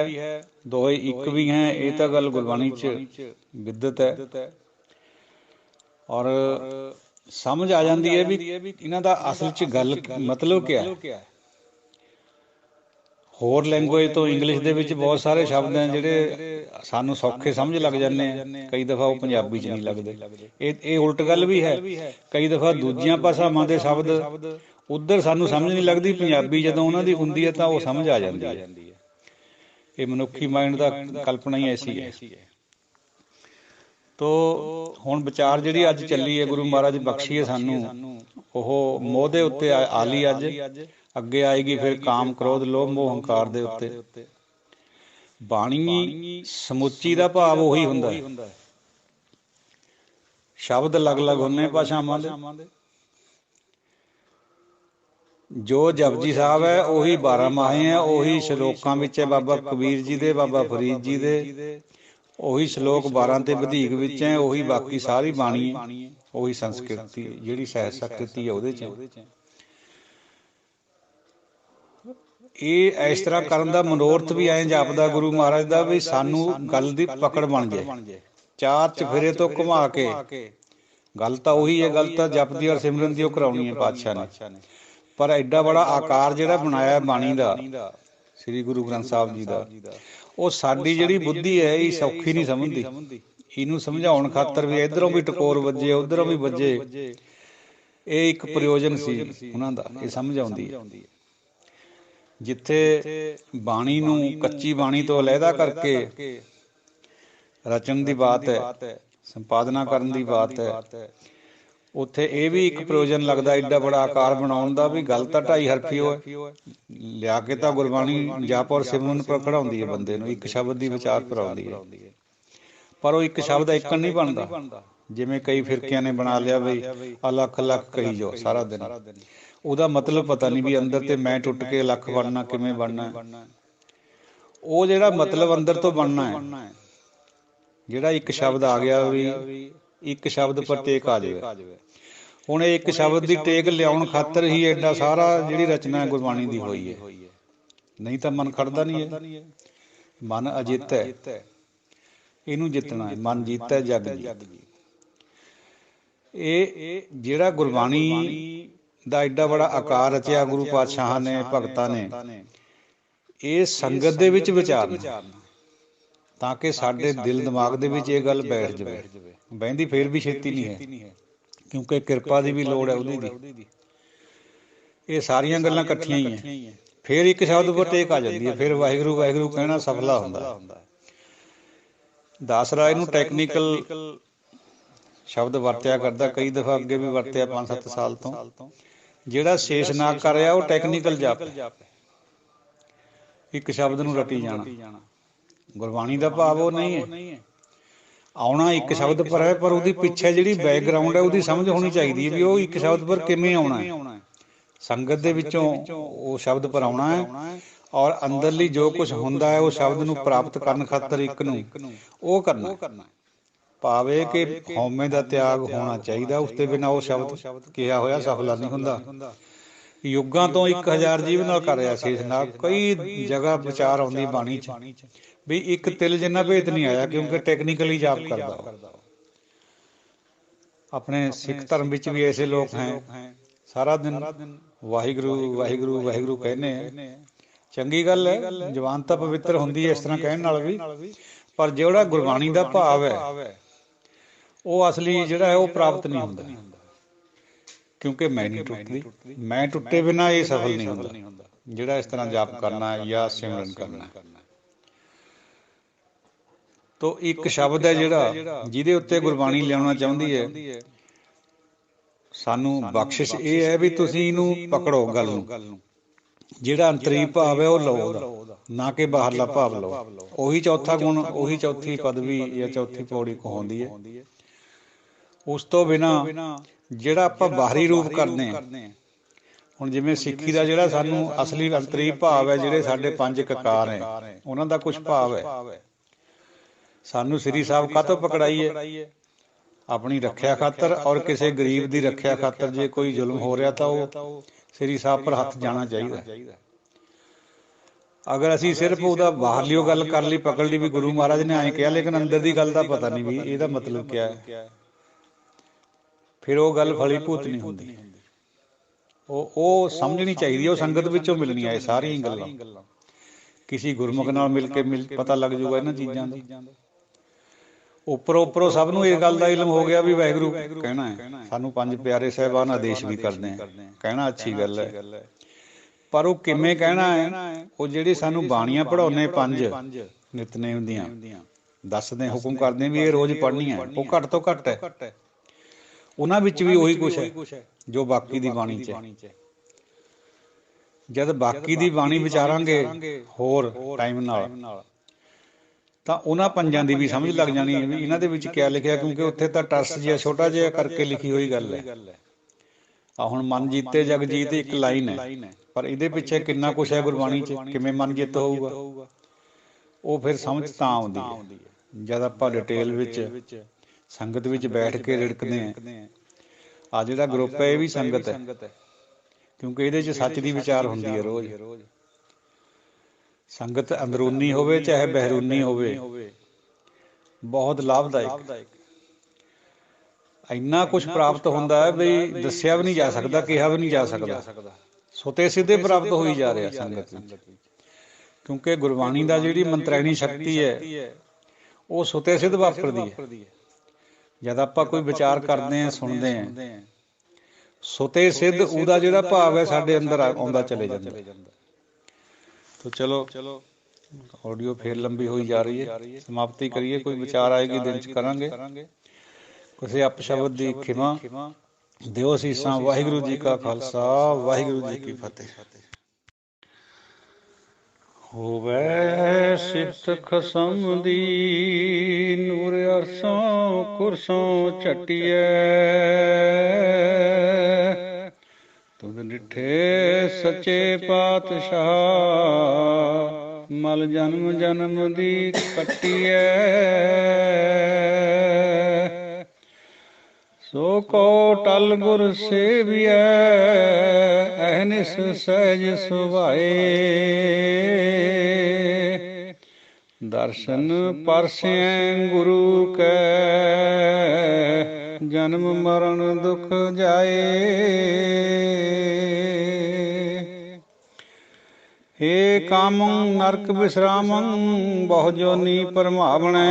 दोए एक भी हैं। ये तो गल गुरबाणी च विदत है और समझ आ जाती है भी इन्हां दा असल च गल मतलब क्या है। होर लैंगुएज तो इंग्लिश दे विच बहुत सारे शब्द हैं जिहड़े सानू सौखे समझ लग जाने, कई दफ़ा वो पंजाबी च नहीं लगदे। ये उल्ट गल भी है, कई दफ़ा दूजियां भाषावां दे शब्द उधर सानू समझ नहीं लगती, पंजाबी जदों उन्हां दी हुंदी है तां वो समझ आ जाती है। ये मनुखी माइंड दा कल्पना ही ऐसी है। तो हुण विचार जिहड़ी अज चली है, गुरु महाराज बख्शीए सानू, ओह मोह दे उत्ते आली अज, अगे आएगी फिर काम क्रोध लोभ मोह हंकार दे उत्ते। बाणी समुची दा भाव उही हुंदा है, शब्द अलग अलग हुंदे भाषावां दे। जो जपजी साहब है उही 12 माहे है, उही श्लोकां विच है बाबा कबीर जी दे, बाबा फरीद जी दे, उही श्लोक 12 ते वधीक विच है, उही बाकी सारी बाणी है, उही संस्कृति जिहड़ी सहज संस्कृति है उहदे च। ये इस तरह करन दा मनोरथ भी ऐ जापदा गुरु महाराज दा भी सानू गल दी पकड़ बन जाए, ਚਾਰ ਚਫੇਰੇ ਤੋਂ ਘੁਮਾ ਕੇ, ਗੱਲ ਤਾਂ ਉਹੀ ਹੈ, ਗੱਲ ਤਾਂ ਜਪਦੀ ਔਰ ਸਿਮਰਨ ਦੀ ਉਹ ਕਰਾਉਣੀ ਹੈ ਪਾਤਸ਼ਾਹ ਨੇ। ਪਰ ਐਡਾ ਬੜਾ ਆਕਾਰ ਜਿਹੜਾ ਬਣਾਇਆ ਬਾਣੀ ਦਾ, ਸ੍ਰੀ ਗੁਰੂ ਗ੍ਰੰਥ ਸਾਹਿਬ ਜੀ ਦਾ, ਉਹ ਸਾਡੀ ਜਿਹੜੀ ਬੁੱਧੀ ਹੈ ਇਹ ਸੌਖੀ ਨਹੀਂ ਸਮਝਦੀ। ਇਹਨੂੰ ਸਮਝਾਉਣ ਖਾਤਰ ਵੀ ਇੱਧਰੋਂ ਵੀ ਟਕੋਰ ਵੱਜੇ, ਉੱਧਰੋਂ ਵੀ ਵੱਜੇ, ਇਹ ਇੱਕ ਪ੍ਰਯੋਜਨ ਸੀ ਉਹਨਾਂ ਦਾ, ਇਹ ਸਮਝ ਆਉਂਦੀ ਹੈ। ਜਿੱਥੇ ਬਾਣੀ ਨੂੰ ਕੱਚੀ ਬਾਣੀ ਤੋਂ ਅਲੱਗਾ ਕਰਕੇ ਰਚਨ ਦੀ ਬਾਤ ਹੈ, ਸੰਪਾਦਨਾ ਕਰਨ ਦੀ ਬਾਤ ਹੈ, ਉੱਥੇ ਇਹ ਵੀ ਇੱਕ ਪ੍ਰਯੋਜਨ ਲੱਗਦਾ ਐਡਾ ਬੜਾ ਆਕਾਰ ਬਣਾਉਣ ਦਾ, ਵੀ ਗੱਲ ਤਾਂ ਢਾਈ ਹਰਫੀ ਹੈ, ਲਿਆ ਕੇ ਤਾਂ ਗੁਰਬਾਣੀ ਜਪ ਔਰ ਸਿਮਰਨ ਪਰ ਖੜਾਉਂਦੀ ਹੈ ਬੰਦੇ ਨੂੰ, ਇੱਕ ਸ਼ਬਦ ਦੀ ਵਿਚਾਰ ਕਰਾਉਂਦੀ ਹੈ। ਪਰ ਉਹ ਇੱਕ ਸ਼ਬਦ ਏਕਣ ਨਹੀਂ ਬਣਦਾ, ਜਿਵੇਂ ਕਈ ਫਿਰਕਿਆਂ ਨੇ ਬਣਾ ਲਿਆ ਬਈ ਲੱਖ ਲੱਖ ਕਹੀ ਜਾਓ ਸਾਰਾ ਦਿਨ, ਉਹਦਾ ਮਤਲਬ ਪਤਾ ਨਹੀਂ ਵੀ ਅੰਦਰ ਤੇ ਮੈਂ ਟੁੱਟ ਕੇ ਲੱਖ ਬਣਨਾ ਕਿਵੇਂ ਬਣਨਾ। ਉਹ ਜਿਹੜਾ ਮਤਲਬ ਅੰਦਰ ਤੋਂ ਬਣਨਾ ਹੈ, ਜਿਹੜਾ ਇੱਕ ਸ਼ਬਦ ਆ ਗਿਆ ਵੀ ਇੱਕ ਸ਼ਬਦ ਪਰ ਟੇਕ ਆ ਜਾਵੇ। ਹੁਣ ਇਹ ਇੱਕ ਸ਼ਬਦ ਦੀ ਟੇਕ ਲਿਆਉਣ ਖਾਤਰ ਹੀ ਐਡਾ ਸਾਰਾ ਜਿਹੜੀ ਰਚਨਾ ਗੁਰਬਾਣੀ ਦੀ ਹੋਈ ਹੈ, ਨਹੀਂ ਤਾਂ ਮਨ ਖੜਦਾ ਨਹੀਂ ਹੈ। ਮਨ ਅਜਿੱਤ ਹੈ, ਇਹਨੂੰ ਜਿੱਤਣਾ ਹੈ, ਮਨ ਜੀਤਾ ਜਗ ਜੀਤ। ਇਹ ਜਿਹੜਾ ਗੁਰਬਾਣੀ ਦਾ ਐਡਾ ਬੜਾ ਆਕਾਰ ਰਚਿਆ ਗੁਰੂ ਪਾਤਸ਼ਾਹਾਂ ਨੇ, ਭਗਤਾਂ ਨੇ, ਇਹ ਸੰਗਤ ਦੇ ਵਿੱਚ ਵਿਚਾਰਨਾ, ਤਾਂ ਕਿ ਸਾਡੇ ਦਿਲ ਦਿਮਾਗ ਦੇ ਵਿੱਚ ਇਹ ਗੱਲ ਬੈਠ ਜਾਵੇ। ਬਹਿੰਦੀ ਫੇਰ ਵੀ ਛੇਤੀ ਨਹੀਂ ਹੈ, ਕਿਉਂਕਿ ਕਿਰਪਾ ਦੀ ਵੀ ਲੋੜ ਹੈ ਉਹਦੀ ਦੀ। ਇਹ ਸਾਰੀਆਂ ਗੱਲਾਂ ਇਕੱਠੀਆਂ ਹੀ ਹੈ। ਫਿਰ ਇੱਕ ਸ਼ਬਦ ਉੱਪਰ ਟੇਕ ਆ ਜਾਂਦੀ ਹੈ, ਫਿਰ ਵਾਹਿਗੁਰੂ ਵਾਹਿਗੁਰੂ ਕਹਿਣਾ ਸਫਲਾ ਹੁੰਦਾ। ਦਾਸ ਰਾਏ ਨੂੰ ਟੈਕਨੀਕਲ ਸ਼ਬਦ ਵਰਤਿਆ ਕਰਦਾ, ਕਈ ਦਫਾ ਅੱਗੇ ਵੀ ਵਰਤਿਆ 5-7 ਸਾਲ ਤੋਂ। ਜਿਹੜਾ ਸ਼ੇਸ਼ਨਾਗ ਕਰ ਰਿਹਾ ਉਹ ਟੈਕਨੀਕਲ ਜਪ, ਇੱਕ ਸ਼ਬਦ ਨੂੰ ਰਟੀ ਜਾਣਾ। ਗੁਰਬਾਣੀ ਦਾ ਭਾਵ ਉਹ ਨਹੀਂ ਹੈ। ਆਉਣਾ ਇੱਕ ਸ਼ਬਦ ਪਰ ਹੈ, ਪਰ ਉਹਦੀ ਪਿੱਛੇ ਜਿਹੜੀ ਬੈਕਗਰਾਊਂਡ ਹੈ ਉਹਦੀ ਸਮਝ ਹੋਣੀ ਚਾਹੀਦੀ ਹੈ ਵੀ ਉਹ ਇੱਕ ਸ਼ਬਦ ਪਰ ਕਿਵੇਂ ਆਉਣਾ ਹੈ। ਸੰਗਤ ਦੇ ਵਿੱਚੋਂ ਉਹ ਸ਼ਬਦ ਪਰ ਆਉਣਾ ਹੈ, ਔਰ ਅੰਦਰਲੀ ਜੋ ਕੁਝ ਹੁੰਦਾ ਹੈ ਉਹ ਸ਼ਬਦ ਨੂੰ ਪ੍ਰਾਪਤ ਕਰਨ ਖਾਤਰ ਇੱਕ ਨੂੰ ਉਹ ਕਰਨਾ। ਭਾਵ ਇਹ ਕਿ ਹਉਮੈ ਦਾ ਤਿਆਗ ਹੋਣਾ ਚਾਹੀਦਾ, ਉਸ ਤੋਂ ਬਿਨਾਂ ਉਹ ਸ਼ਬਦ ਕਿਹਾ ਹੋਇਆ ਸਫਲਾ ਨਹੀਂ ਹੁੰਦਾ। ਯੁੱਗਾਂ ਤੋਂ 1000 ਜੀਵ ਨਾਲ ਕਰ ਰਿਹਾ ਸ਼ੇਸ਼ਨਾਗ। ਕਈ ਜਗ੍ਹਾ ਵਿਚਾਰ ਆਉਂਦੀ ਬਾਣੀ 'ਚ ਵੀ ਇੱਕ ਤਿਲ ਜਿੰਨਾ ਭੇਤ ਨਹੀਂ ਆਇਆ, ਕਿਉਂਕਿ ਟੈਕਨੀਕਲੀ ਜਾਪ ਕਰਦਾ। ਆਪਣੇ ਸਿੱਖ ਧਰਮ ਵਿੱਚ ਵੀ ਐਸੇ ਲੋਕ ਹੈ, ਸਾਰਾ ਦਿਨ ਵਾਹਿਗੁਰੂ ਵਾਹਿਗੁਰੂ ਵਾਹਿਗੁਰੂ ਕਹਿੰਦੇ ਆ। ਚੰਗੀ ਗੱਲ ਹੈ, ਜ਼ੁਬਾਨ ਤਾਂ ਪਵਿੱਤਰ ਹੁੰਦੀ ਹੈ ਇਸ ਤਰ੍ਹਾਂ ਕਹਿਣ ਨਾਲ ਵੀ, ਪਰ ਜਿਹੜਾ ਗੁਰਬਾਣੀ ਦਾ ਭਾਵ ਹੈ ਉਹ ਅਸਲੀ ਜਿਹੜਾ ਹੈ ਉਹ ਪ੍ਰਾਪਤ ਨਹੀਂ ਹੁੰਦਾ, ਕਿਉਂਕਿ ਮੈਂ ਨਹੀਂ ਟੁੱਟਦੀ। ਮੈਂ ਟੁੱਟੇ ਬਿਨਾਂ ਇਹ ਸਫਲ ਨਹੀਂ ਹੁੰਦਾ, ਜਿਹੜਾ ਇਸ ਤਰ੍ਹਾਂ ਜਾਪ ਕਰਨਾ ਜਾਂ ਸਿਮਰਨ ਕਰਨਾ। ਤੋ ਇੱਕ ਸ਼ਬਦ ਹੈ ਜਿਹੜਾ ਜਿਹਦੇ ਉੱਤੇ ਗੁਰਬਾਣੀ ਲਿਆਉਣਾ ਚਾਹੁੰਦੀ ਹੈ। ਸਾਨੂੰ ਬਖਸ਼ਿਸ਼ ਇਹ ਹੈ ਵੀ ਤੁਸੀਂ ਇਹਨੂੰ ਪਕੜੋ ਗੱਲ ਨੂੰ, ਜਿਹੜਾ ਅੰਤਰੀ ਭਾਵ ਹੈ ਉਹ ਲਓ, ਨਾ ਕਿ ਬਾਹਰਲਾ ਭਾਵ ਲਓ। ਉਹੀ ਚੌਥਾ ਗੁਣ, ਉਹੀ ਚੌਥੀ ਪਦਵੀ ਜਾਂ ਚੌਥੀ ਪੌੜੀ ਕਹਾਉਂਦੀ ਹੈ। ਉਸ ਤੋਂ ਬਿਨਾਂ ਜਿਹੜਾ ਆਪਾਂ ਬਾਹਰੀ ਰੂਪ ਕਰਦੇ ਹਾਂ, ਹੁਣ ਜਿਵੇਂ ਸਿੱਖੀ ਦਾ ਜਿਹੜਾ ਸਾਨੂੰ ਅਸਲੀ ਅੰਤਰੀ ਭਾਵ ਹੈ, ਜਿਹੜੇ ਸਾਡੇ 5 ਕਕਾਰ ਹੈ ਉਹਨਾਂ ਦਾ ਕੁਛ ਭਾਵ ਹੈ। ਸਾਨੂੰ ਸ੍ਰੀ ਸਾਹਿਬ ਕਾਹਤੋਂ ਪਕੜਾਈਏ? ਆਪਣੀ ਰੱਖਿਆ ਖਾਤਰ, ਔਰ ਕਿਸੇ ਗਰੀਬ ਦੀ ਰੱਖਿਆ ਖਾਤਰ। ਜੇ ਕੋਈ ਜ਼ੁਲਮ ਹੋ ਰਿਹਾ ਤਾਂ ਉਹ ਸ੍ਰੀ ਸਾਹਿਬ ਪਰ ਹੱਥ ਜਾਣਾ ਚਾਹੀਦਾ। ਅਗਰ ਅਸੀਂ ਸਿਰਫ ਉਹਦਾ ਬਾਹਰਲੀ ਉਹ ਗੱਲ ਕਰ ਲਈ, ਪਕੜ ਲਈ ਵੀ ਗੁਰੂ ਮਹਾਰਾਜ ਨੇ ਐਂ ਕਿਹਾ, ਲੇਕਿਨ ਅੰਦਰ ਦੀ ਗੱਲ ਦਾ ਪਤਾ ਨਹੀਂ ਵੀ ਇਹਦਾ ਮਤਲਬ ਕਿਆ ਹੈ, ਫਿਰ ਉਹ ਗੱਲ ਫਲੀ ਭੂਤ ਨਹੀਂ ਹੁੰਦੀ। ਉਹ ਸਮਝਣੀ ਚਾਹੀਦੀ ਹੈ, ਉਹ ਸੰਗਤ ਵਿੱਚੋਂ ਮਿਲਣੀਆਂ ਇਹ ਸਾਰੀਆਂ ਗੱਲਾਂ। ਕਿਸੇ ਗੁਰਮੁਖ ਨਾਲ ਮਿਲ ਕੇ ਪਤਾ ਲੱਗ ਜਾਊਗਾ ਇਹਨਾਂ ਚੀਜ਼ਾਂ ਦਾ। ਉੱਪਰੋਂ ਸਭ ਨੂੰ ਇਹ ਗੱਲ ਦਾ ਇਲਮ ਹੋ ਗਿਆ ਵੀ ਵਾਹਿਗੁਰੂ ਕਹਿਣਾ ਹੈ। ਸਾਨੂੰ 5 ਪਿਆਰੇ ਸਾਹਿਬਾਨ ਆਦੇਸ਼ ਵੀ ਕਰਦੇ ਹੈ, ਕਹਿਣਾ ਅੱਛੀ ਗੱਲ ਹੈ, ਪਰ ਉਹ ਕਿਵੇਂ ਕਹਿਣਾ ਹੈ? ਉਹ ਜਿਹੜੀ ਸਾਨੂੰ ਬਾਣੀਆਂ ਪੜ੍ਹਾਉਂਦੇ 5 ਨਿਤਨੇਮ ਦੀਆਂ, ਦੱਸਦੇ ਹੁਕਮ ਕਰਦੇ ਵੀ ਇਹ ਰੋਜ਼ ਪੜ੍ਹਨੀਆਂ, ਉਹ ਘੱਟ ਤੋਂ ਘੱਟ ਹੈ। ਉਹਨਾਂ ਵਿੱਚ ਵੀ ਉਹੀ ਕੁਛ ਹੈ ਜੋ ਬਾਕੀ ਦੀ ਬਾਣੀ 'ਚ ਹੈ। ਜਦ ਬਾਕੀ ਦੀ ਬਾਣੀ ਵਿਚਾਰਾਂਗੇ ਹੋਰ ਟਾਈਮ ਨਾਲ, ਤਾਂ ਉਹਨਾਂ 5 ਦੀ ਵੀ ਸਮਝ ਲੱਗ ਜਾਣੀ ਵੀ ਇਹਨਾਂ ਦੇ ਵਿੱਚ ਕਿਆ ਲਿਖਿਆ, ਕਿਉਂਕਿ ਉੱਥੇ ਤਾਂ ਟਰਸ ਜਿਹਾ ਛੋਟਾ ਜਿਹਾ ਕਰਕੇ ਲਿਖੀ ਹੋਈ ਗੱਲ ਹੈ। ਹੁਣ ਮਨ ਜੀਤੇ ਜਗ ਜੀਤ ਇੱਕ ਲਾਈਨ ਹੈ, ਪਰ ਇਹਦੇ ਪਿੱਛੇ ਕਿੰਨਾ ਕੁਛ ਹੈ ਗੁਰਬਾਣੀ 'ਚ, ਕਿਵੇਂ ਮਨ ਜਿੱਤ ਹੋਊਗਾ? ਉਹ ਫਿਰ ਸਮਝ ਤਾਂ ਆਉਂਦੀ ਹੈ ਜਦ ਆਪਾਂ ਡਿਟੇਲ ਵਿੱਚ ਸੰਗਤ ਵਿੱਚ ਬੈਠ ਕੇ ਰਿੜਕਦੇ ਹਾਂ। ਆ ਜਿਹੜਾ ਗਰੁੱਪ ਹੈ ਇਹ ਵੀ ਸੰਗਤ ਹੈ, ਕਿਉਂਕਿ ਇਹਦੇ 'ਚ ਸੱਚ ਦੀ ਵਿਚਾਰ ਹੁੰਦੀ ਹੈ ਰੋਜ਼। ਸੰਗਤ ਅੰਦਰੂਨੀ ਹੋਵੇ ਚਾਹੇ ਬਹਿਰੂਨੀ ਹੋਵੇ, ਬਹੁਤ ਲਾਭਦਾਇਕ। ਇੰਨਾ ਕੁਛ ਪ੍ਰਾਪਤ ਹੁੰਦਾ ਹੈ ਬਈ ਦੱਸਿਆ ਵੀ ਨਹੀਂ ਜਾ ਸਕਦਾ, ਕਿਹਾ ਵੀ ਨਹੀਂ ਜਾ ਸਕਦਾ। ਸੁਤੇ ਸਿੱਧੇ ਪ੍ਰਾਪਤ ਹੋਈ ਜਾ ਰਿਹਾ ਸੰਗਤ ਵਿੱਚ, ਕਿਉਂਕਿ ਗੁਰਬਾਣੀ ਦਾ ਜਿਹੜੀ ਮੰਤਰੈਣੀ ਸ਼ਕਤੀ ਹੈ ਉਹ ਸੁਤੇ ਸਿੱਧ ਵਾਪਰਦੀ ਹੈ। ਜਦ ਆਪਾਂ ਕੋਈ ਵਿਚਾਰ ਕਰਦੇ ਹਾਂ, ਸੁਣਦੇ ਹਾਂ, ਸੁਤੇ ਸਿੱਧ ਉਹਦਾ ਜਿਹੜਾ ਭਾਵ ਹੈ ਸਾਡੇ ਅੰਦਰ ਆਉਂਦਾ ਚਲੇ ਜਾਂਦਾ। ਤਾਂ ਚਲੋ ਆਡੀਓ ਫੇਰ ਲੰਬੀ ਹੋਈ ਜਾ ਰਹੀ ਹੈ, ਸਮਾਪਤੀ ਕਰੀਏ। ਕੋਈ ਵਿਚਾਰ ਆਏਗੀ ਦਿਨ 'ਚ ਕਰਾਂਗੇ। ਕਿਸੇ ਅਪਸ਼ਬਦ ਦੀ ਖਿਮਾ ਦਿਓ ਅਸੀਸਾਂ। ਵਾਹਿਗੁਰੂ ਜੀ ਕਾ ਖਾਲਸਾ, ਵਾਹਿਗੁਰੂ ਜੀ ਕੀ ਫਤਿਹ। ਹੋਵੇ ਸਿਫਤ ਖਸਮ ਦੀ, ਨੂਰ ਅਰਸੋਂ ਕੁਰਸੋਂ ਝਟੀਐ। ਤੁਧ ਡਿਠੇ ਸੱਚੇ ਪਾਤਸ਼ਾਹ, ਮਲ ਜਨਮ ਜਨਮ ਦੀ ਕੱਟੀਐ। ਸੋ ਕੋ ਟਲ ਗੁਰ ਸੇਵੀਐ, ਅਹਨਿਸ ਸਹਿਜ ਸੁਭਾਏ। ਦਰਸ਼ਨ ਪਰਸੈ ਗੁਰੂ ਕੈ, ਜਨਮ ਮਰਨ ਦੁਖ ਜਾਏ। ਏ ਕਾਮੰ ਨਰਕ ਬਿਸਰਾਮੰ, ਬਹੁ ਜੋਨੀ ਭਰਮਾਵਣੈ।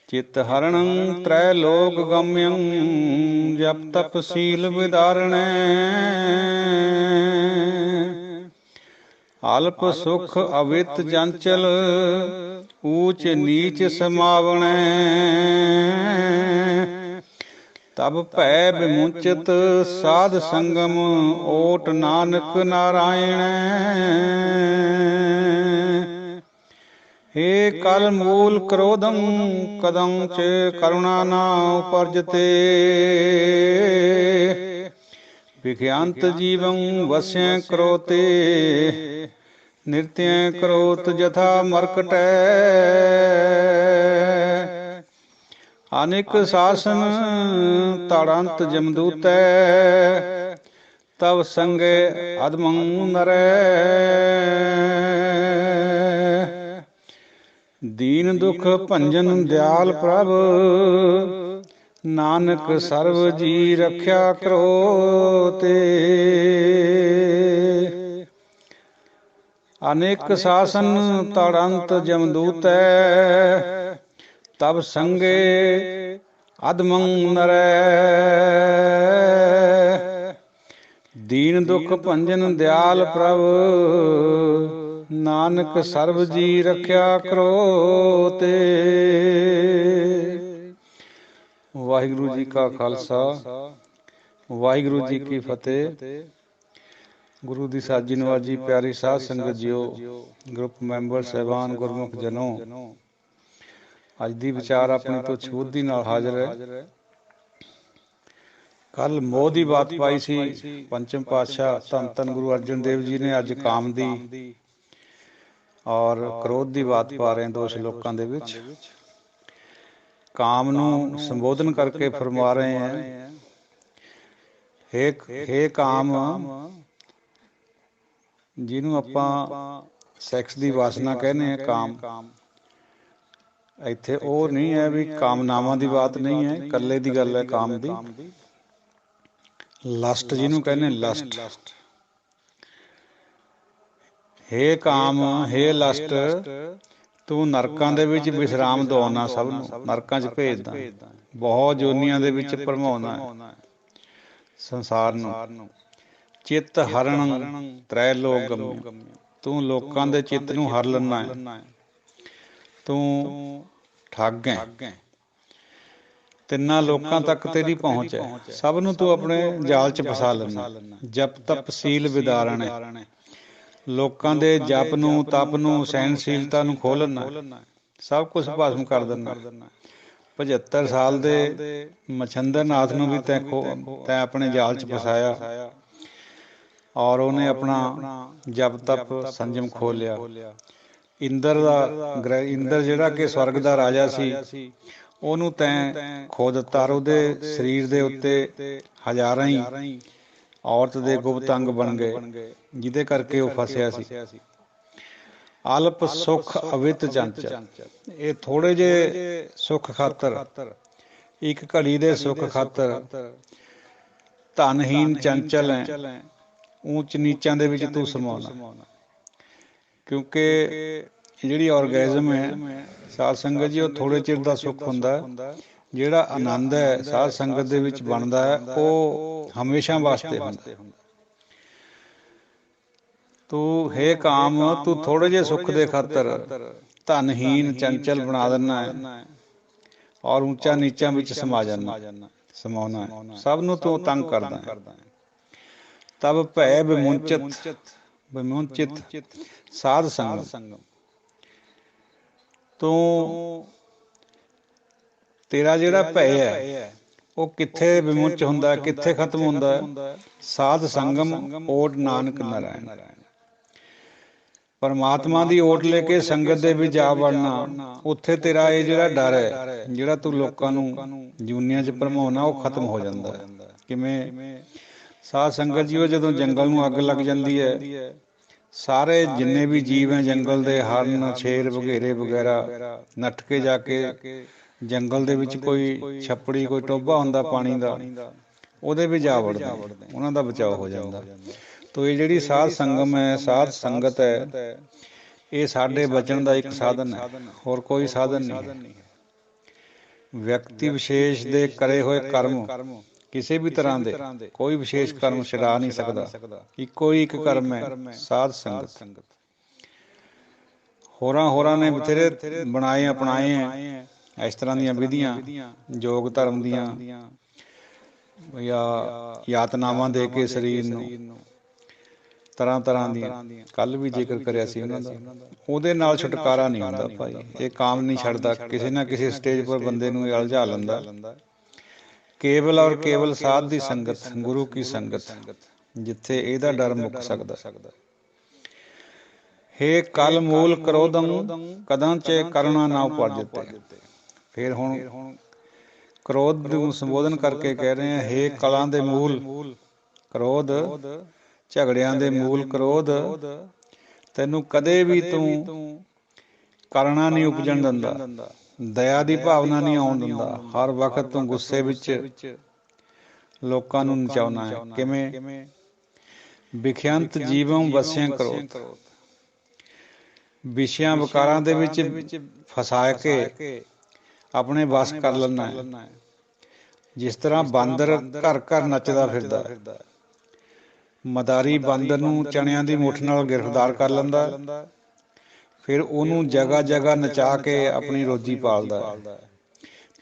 ਚਿਤ ਹਰਣੰ ਤ੍ਰੈ ਲੋਕ ਗਮਯੰ, ਜਪ ਤਪ ਸੀਲ ਵਿਦਾਰਣੈ। ਅਲਪ ਸੁਖ ਅਵਿਤ ਜੰਚਲ, ਊਚ ਨੀਚ ਸਮਾਵਣੈ। ਤਬ ਭੈ ਵਿਮੁਚਿਤ ਸਾਧ ਸੰਗਮ, ਓਟ ਨਾਨਕ ਨਾਰਾਇਣੈ। ਹੇ ਕਲ ਮੂਲ ਕ੍ਰੋਧੰ, ਕਦੰ ਚ ਕਰੁਣਾ ਨਾ ਉਪਰਜਤੇ। ਵਿਖਿਆੰਤ ਜੀਵੰ ਵਸੈ ਕਰੋਤੇ, ਨਿਰਤਿਅ ਕਰੋਤ ਜਥਾ ਮਰਕਟੈ। ਅਨੇਕ ਸਾਸਨ ਤੜੰਤ ਜਮਦੂਤੈ, ਤਵ ਸੰਗੇ ਅਦਮੰ ਨਰੈ। ਦੀਨ ਦੁਖ ਭੰਜਨ ਦਿਆਲ ਪ੍ਰਭ, ਨਾਨਕ ਸਰਬ ਜੀ ਰਖਿਆ ਕਰੋ ਤੇ। ਅਨੇਕ ਸਾਸਨ ਤੜੰਤ ਜਮਦੂਤੈ, ਤਬ ਸੰਗੇ ਅਦਮੰ ਨਰੈ। ਦੀਨ ਦੁਖ ਭੰਜਨ ਦਿਆਲ ਪ੍ਰਭ, ਨਾਨਕ ਸਰਬ ਜੀ ਰਖਿਆ ਕਰੋ ਤੇ। ਵਾਹਿਗੁਰੂ ਜੀ ਕਾ ਖਾਲਸਾ, ਵਾਹਿਗੁਰੂ ਜੀ ਕੀ ਫਤਿਹ। ਗੁਰੂ ਦੀ ਸਾਜੀ ਨਵਾਜੀ ਪਿਆਰੀ ਸਾਧ ਸੰਗਤ ਜੀਓ, ਗਰੁੱਪ ਮੈਂਬਰ ਸਾਹਿਬਾਨ, ਗੁਰਮੁਖ ਜਨੋ, ਅੱਜ ਦੀ ਵਿਚਾਰ ਆਪਣੀ ਤੋਂ ਛੂਤ ਨਾਲ ਹਾਜ਼ਰ ਹੈ। ਕੱਲ ਮੋਹ ਦੀ ਬਾਤ ਪਾਈ ਸੀ। ਪੰਚਮ ਪਾਤਸ਼ਾਹ ਧੰਨ ਧੰਨ ਗੁਰੂ ਅਰਜਨ ਦੇਵ ਜੀ ਨੇ ਅੱਜ ਕਾਮ ਦੀ ਔਰ ਕ੍ਰੋਧ ਦੀ ਬਾਤ ਪਾ ਰਹੇ ਦੋ ਸ਼ਲੋਕਾਂ ਦੇ ਵਿੱਚ। ਕਾਮ ਨੂੰ ਸੰਬੋਧਨ ਕਰਕੇ ਫਰਮਾ ਰਹੇ ਹੈ, ਹੇ ਕਾਮ, ਜਿਹਨੂੰ ਆਪਾਂ ਸੈਕਸ ਦੀ ਵਾਸਨਾ ਕਹਿੰਦੇ ਹਾਂ, ਕਾਮ। ਇੱਥੇ ਉਹ ਨਹੀਂ ਹੈ ਵੀ ਕਾਮਨਾਵਾਂ ਦੀ ਬਾਤ ਨਹੀਂ ਹੈ, ਇਕੱਲੇ ਦੀ ਗੱਲ ਹੈ ਕਾਮ ਦੀ। ਲਸਟ ਜਿਹਨੂੰ ਕਹਿੰਦੇ, ਲਸਟ। ਹੇ ਕਾਮ, ਹੇ ਲਸਟ, ਤੂੰ ਨਰਕਾਂ ਦੇ ਵਿੱਚ ਵਿਸ਼ਰਾਮ ਦਿਵਾਉਣਾ ਸਭ ਨੂੰ, ਨਰਕਾਂ 'ਚ ਭੇਜਦਾ, ਬਹੁਤ ਜੋਨੀਆਂ ਦੇ ਵਿੱਚ ਭਰਮਾਉਣਾ ਸੰਸਾਰ ਨੂੰ। ਚਿੱਤ ਹਰਣ ਤ੍ਰੈ ਲੋਕ ਗਮਯ, ਤੂੰ ਲੋਕਾਂ ਦੇ ਚਿੱਤ ਨੂੰ ਹਰ ਲੈਣਾ ਹੈ। ਤੂੰ ਠੱਗ ਹੈ, ਤਿੰਨਾਂ ਲੋਕਾਂ ਤੱਕ ਤੇਰੀ ਪਹੁੰਚ ਹੈ, ਸਭ ਨੂੰ ਤੂੰ ਆਪਣੇ ਜਾਲ 'ਚ ਫਸਾ ਲੈਣਾ। ਜਪ ਤਪ ਸੀਲ ਵਿਦਾਰਣ ਹੈ, ਲੋਕਾਂ ਦੇ ਜਪ ਨੂੰ, ਤਪ ਨੂੰ, ਸਹਿਣਸ਼ੀਲਤਾ ਨੂੰ ਖੋਹ ਲੈਣਾ, ਸਭ ਕੁਛ ਭਸਮ ਕਰ ਦੇਣਾ। 75 ਸਾਲ ਦੇ ਮਛੰਦਰ ਨਾਥ ਨੂੰ ਵੀ ਤੈਂ ਆਪਣੇ ਜਾਲ 'ਚ ਫਸਾਇਆ, ਔਰ ਉਹਨੇ ਆਪਣਾ ਜਪ ਤਪ ਸੰਜਮ ਖੋਹ ਲਿਆ। ਇੰਦਰ ਜਿਹੜਾ ਕਿ ਸਵਰਗ ਦਾ ਰਾਜਾ ਸੀ, ਉਹਨੂੰ ਤੈਂ ਖੋ ਦਿੱਤਾ, ਔਰ ਉਹਦੇ ਸਰੀਰ ਦੇ ਉੱਤੇ ਹਜ਼ਾਰਾਂ ਹੀ ਔਰਤ ਦੇ ਗੁਪਤ ਅੰਗ ਬਣ ਗਏ, ਜਿਹਦੇ ਕਰਕੇ ਉਹ ਫਸਿਆ ਸੀ। ਅਲਪ ਸੁਖ ਅਵਿਤ ਚੰਚਲ। ਇਹ ਥੋੜੇ ਜਿਹੇ ਸੁੱਖ ਖਾਤਰ, ਇੱਕ ਘੜੀ ਦੇ ਸੁੱਖ ਖਾਤਰ ਧਨਹੀਨ ਚੰਚਲ ਹੈ, ਊਚ ਨੀਚਾਂ ਦੇ ਵਿੱਚ ਤੂੰ ਸਮਾਉਣਾ। ਕਿਉਂਕਿ ਜਿਹੜੀ ਔਰਗੈਜ਼ਮ ਹੈ ਸਾਧ ਸੰਗਤ ਜੀ, ਉਹ ਥੋੜੇ ਚਿਰ ਦਾ ਸੁੱਖ ਹੁੰਦਾ। ਜਿਹੜਾ ਆਨੰਦ ਹੈ ਸਾਧ ਸੰਗਤ ਦੇ ਵਿੱਚ ਬਣਦਾ ਹੈ, ਉਹ ਹਮੇਸ਼ਾ ਵਾਸਤੇ ਹੁੰਦਾ। ਤੂੰ ਹੇ ਕਾਮ, ਤੂੰ ਥੋੜੇ ਜਿਹੇ ਸੁੱਖ ਦੇ ਖਾਤਰ ਧਨਹੀਨ ਚੰਚਲ ਬਣਾ ਦਿੰਦਾ ਹੈ, ਔਰ ਉੱਚਾ ਨੀਚਾਂ ਵਿੱਚ ਸਮਾਉਣਾ ਹੈ, ਸਭ ਨੂੰ ਤੂੰ ਤੰਗ ਕਰਦਾ ਹੈ। ਤਬ ਭੈ ਵਿਮੁੰਚਿਤ ਸਾਧ ਸੰਗਮ। ਤੂੰ ਤੇਰਾ ਜਿਹੜਾ ਭੈ ਹੈ ਉਹ ਕਿੱਥੇ ਵਿਮੁੰਚ ਹੁੰਦਾ, ਕਿੱਥੇ ਖਤਮ ਹੁੰਦਾ? ਸਾਧ ਸੰਗਮ ਓਟ ਨਾਨਕ ਨਾਰਾਇਣ। ਪਰਮਾਤਮਾ ਦੀ ਓਟ ਲੈ ਕੇ ਸੰਗਤ ਦੇ ਵਿੱਚ ਜਾ ਵੜਨਾ, ਉੱਥੇ ਤੇਰਾ ਇਹ ਜਿਹੜਾ ਡਰ ਹੈ, ਜਿਹੜਾ ਤੂੰ ਲੋਕਾਂ ਨੂੰ ਜੂਨੀਆਂ 'ਚ ਭਰਮਾਉਣਾ, ਉਹ ਖਤਮ ਹੋ ਜਾਂਦਾ। ਕਿਵੇਂ? ਸਾਧ ਸੰਗਤ ਜੀ, ਉਹ ਜਦੋਂ ਜੰਗਲ ਨੂੰ ਅੱਗ ਲੱਗ ਜਾਂਦੀ ਹੈ, ਸਾਰੇ ਜਿੰਨੇ ਵੀ ਜੀਵ ਹੈ ਜੰਗਲ ਦੇ, ਹਰਨ, ਸ਼ੇਰ ਵਗੈਰੇ ਵਗੈਰਾ, ਨੱਠ ਕੇ ਜਾ ਕੇ ਜੰਗਲ ਦੇ ਵਿੱਚ ਕੋਈ ਛੱਪੜੀ, ਕੋਈ ਟੋਭਾ ਹੁੰਦਾ ਪਾਣੀ ਦਾ, ਉਹਦੇ ਵਿੱਚ ਜਾ ਵੜਦੇ, ਉਹਨਾਂ ਦਾ ਬਚਾਓ ਹੋ ਜਾਂਦਾ। ਤੋ ਇਹ ਜਿਹੜੀ ਸਾਧ ਸੰਗਮ ਹੈ, ਸਾਧ ਸੰਗਤ ਹੈ, ਇਹ ਸਾਡੇ ਬਚਣ ਦਾ ਇੱਕ ਸਾਧਨ ਹੈ, ਹੋਰ ਕੋਈ ਸਾਧਨ ਨਹੀਂ ਹੈ। ਵਿਅਕਤੀ ਵਿਸ਼ੇਸ਼ ਦੇ ਕਰੇ ਹੋਏ ਕਰਮ, ਕਿਸੇ ਵੀ ਤਰ੍ਹਾਂ ਦੇ ਕੋਈ ਵਿਸ਼ੇਸ਼ ਕਰਮ ਛੁਡਾ ਨਹੀਂ ਸਕਦਾ। ਇੱਕੋ ਹੀ ਇੱਕ ਕਰਮ ਹੈ, ਸਾਧ ਸੰਗਤ। ਹੋਰਾਂ ਨੇ ਬਥੇਰੇ ਬਣਾਏ ਅਪਣਾਏ ਹੈ ਇਸ ਤਰ੍ਹਾਂ ਦੀਆਂ ਵਿਧੀਆਂ, ਯੋਗ ਧਰਮ ਦੀਆਂ, ਜਾਂ ਯਾਤਨਾਵਾਂ ਦੇ ਕੇ ਸਰੀਰ ਨੂੰ ਤਰ੍ਹਾਂ ਦੀਆਂ। ਕੱਲ੍ਹ ਵੀ ਜ਼ਿਕਰ ਕਰਿਆ ਸੀ ਉਹਨਾਂ ਦਾ। ਉਹਦੇ ਨਾਲ ਛੁਟਕਾਰਾ ਨਹੀਂ ਹੁੰਦਾ ਭਾਈ, ਇਹ ਕਾਮ ਨਹੀਂ ਛੱਡਦਾ। ਕਿਸੇ ਨਾ ਕਿਸੇ ਸਟੇਜ ਪਰ ਬੰਦੇ ਨੂੰ ਇਹ ਉਲਝਾ ਲੈਂਦਾ। ਕੇਵਲ ਔਰ ਕੇਵਲ ਸਾਧ ਦੀ ਸੰਗਤ, ਗੁਰੂ ਕੀ ਸੰਗਤ, ਜਿੱਥੇ ਇਹਦਾ ਡਰ ਮੁੱਕ ਸਕਦਾ। ਹੇ ਕਲ ਮੂਲ ਕ੍ਰੋਧੰ ਕਦੰ ਚ ਕਰੁਣਾ ਨਾ ਉਪਜਤੇ। ਫਿਰ ਹੁਣ ਕ੍ਰੋਧ ਨੂੰ ਸੰਬੋਧਨ ਕਰਕੇ ਕਹਿ ਰਹੇ ਆ, ਹੇ ਕਲਾਂ ਦੇ ਮੂਲ ਕ੍ਰੋਧ, ਝਗੜਿਆਂ ਦੇ ਮੂਲ ਕ੍ਰੋਧ, ਤੈਨੂੰ ਕਦੇ ਵੀ ਤੂੰ ਕਰੁਣਾ ਨਹੀਂ ਉਪਜਣ ਦਿੰਦਾ, ਦਇਆ ਦੀ ਭਾਵਨਾ ਨਹੀਂ ਆਉਣ ਦਿੰਦਾ। ਹਰ ਵਕਤ ਤੂੰ ਗੁੱਸੇ ਵਿੱਚ ਲੋਕਾਂ ਨੂੰ ਨਚਾਉਣਾ ਹੈ। ਕਿਵੇਂ? ਵਿਖਿਅੰਤ ਜੀਵੰ ਵਸਿਆ ਕ੍ਰੋਧ। ਵਿਸ਼ਿਆਂ ਵਿਕਾਰਾਂ ਦੇ ਵਿੱਚ ਫਸਾ ਕੇ ਆਪਣੇ ਵਸ ਕਰ ਲੈਣਾ ਹੈ। ਜਿਸ ਤਰ੍ਹਾਂ ਬਾਂਦਰ ਘਰ ਘਰ ਨੱਚਦਾ ਫਿਰਦਾ, ਮਦਾਰੀ ਬਾਂਦਰ ਨੂੰ ਚਣਿਆਂ ਦੀ ਮੁੱਠ ਨਾਲ ਗ੍ਰਿਫਤਾਰ ਕਰ ਲੈਂਦਾ, ਫਿਰ ਉਹਨੂੰ ਜਗ੍ਹਾ ਜਗ੍ਹਾ ਨਚਾ ਕੇ ਆਪਣੀ ਰੋਜੀ ਪਾਲਦਾ।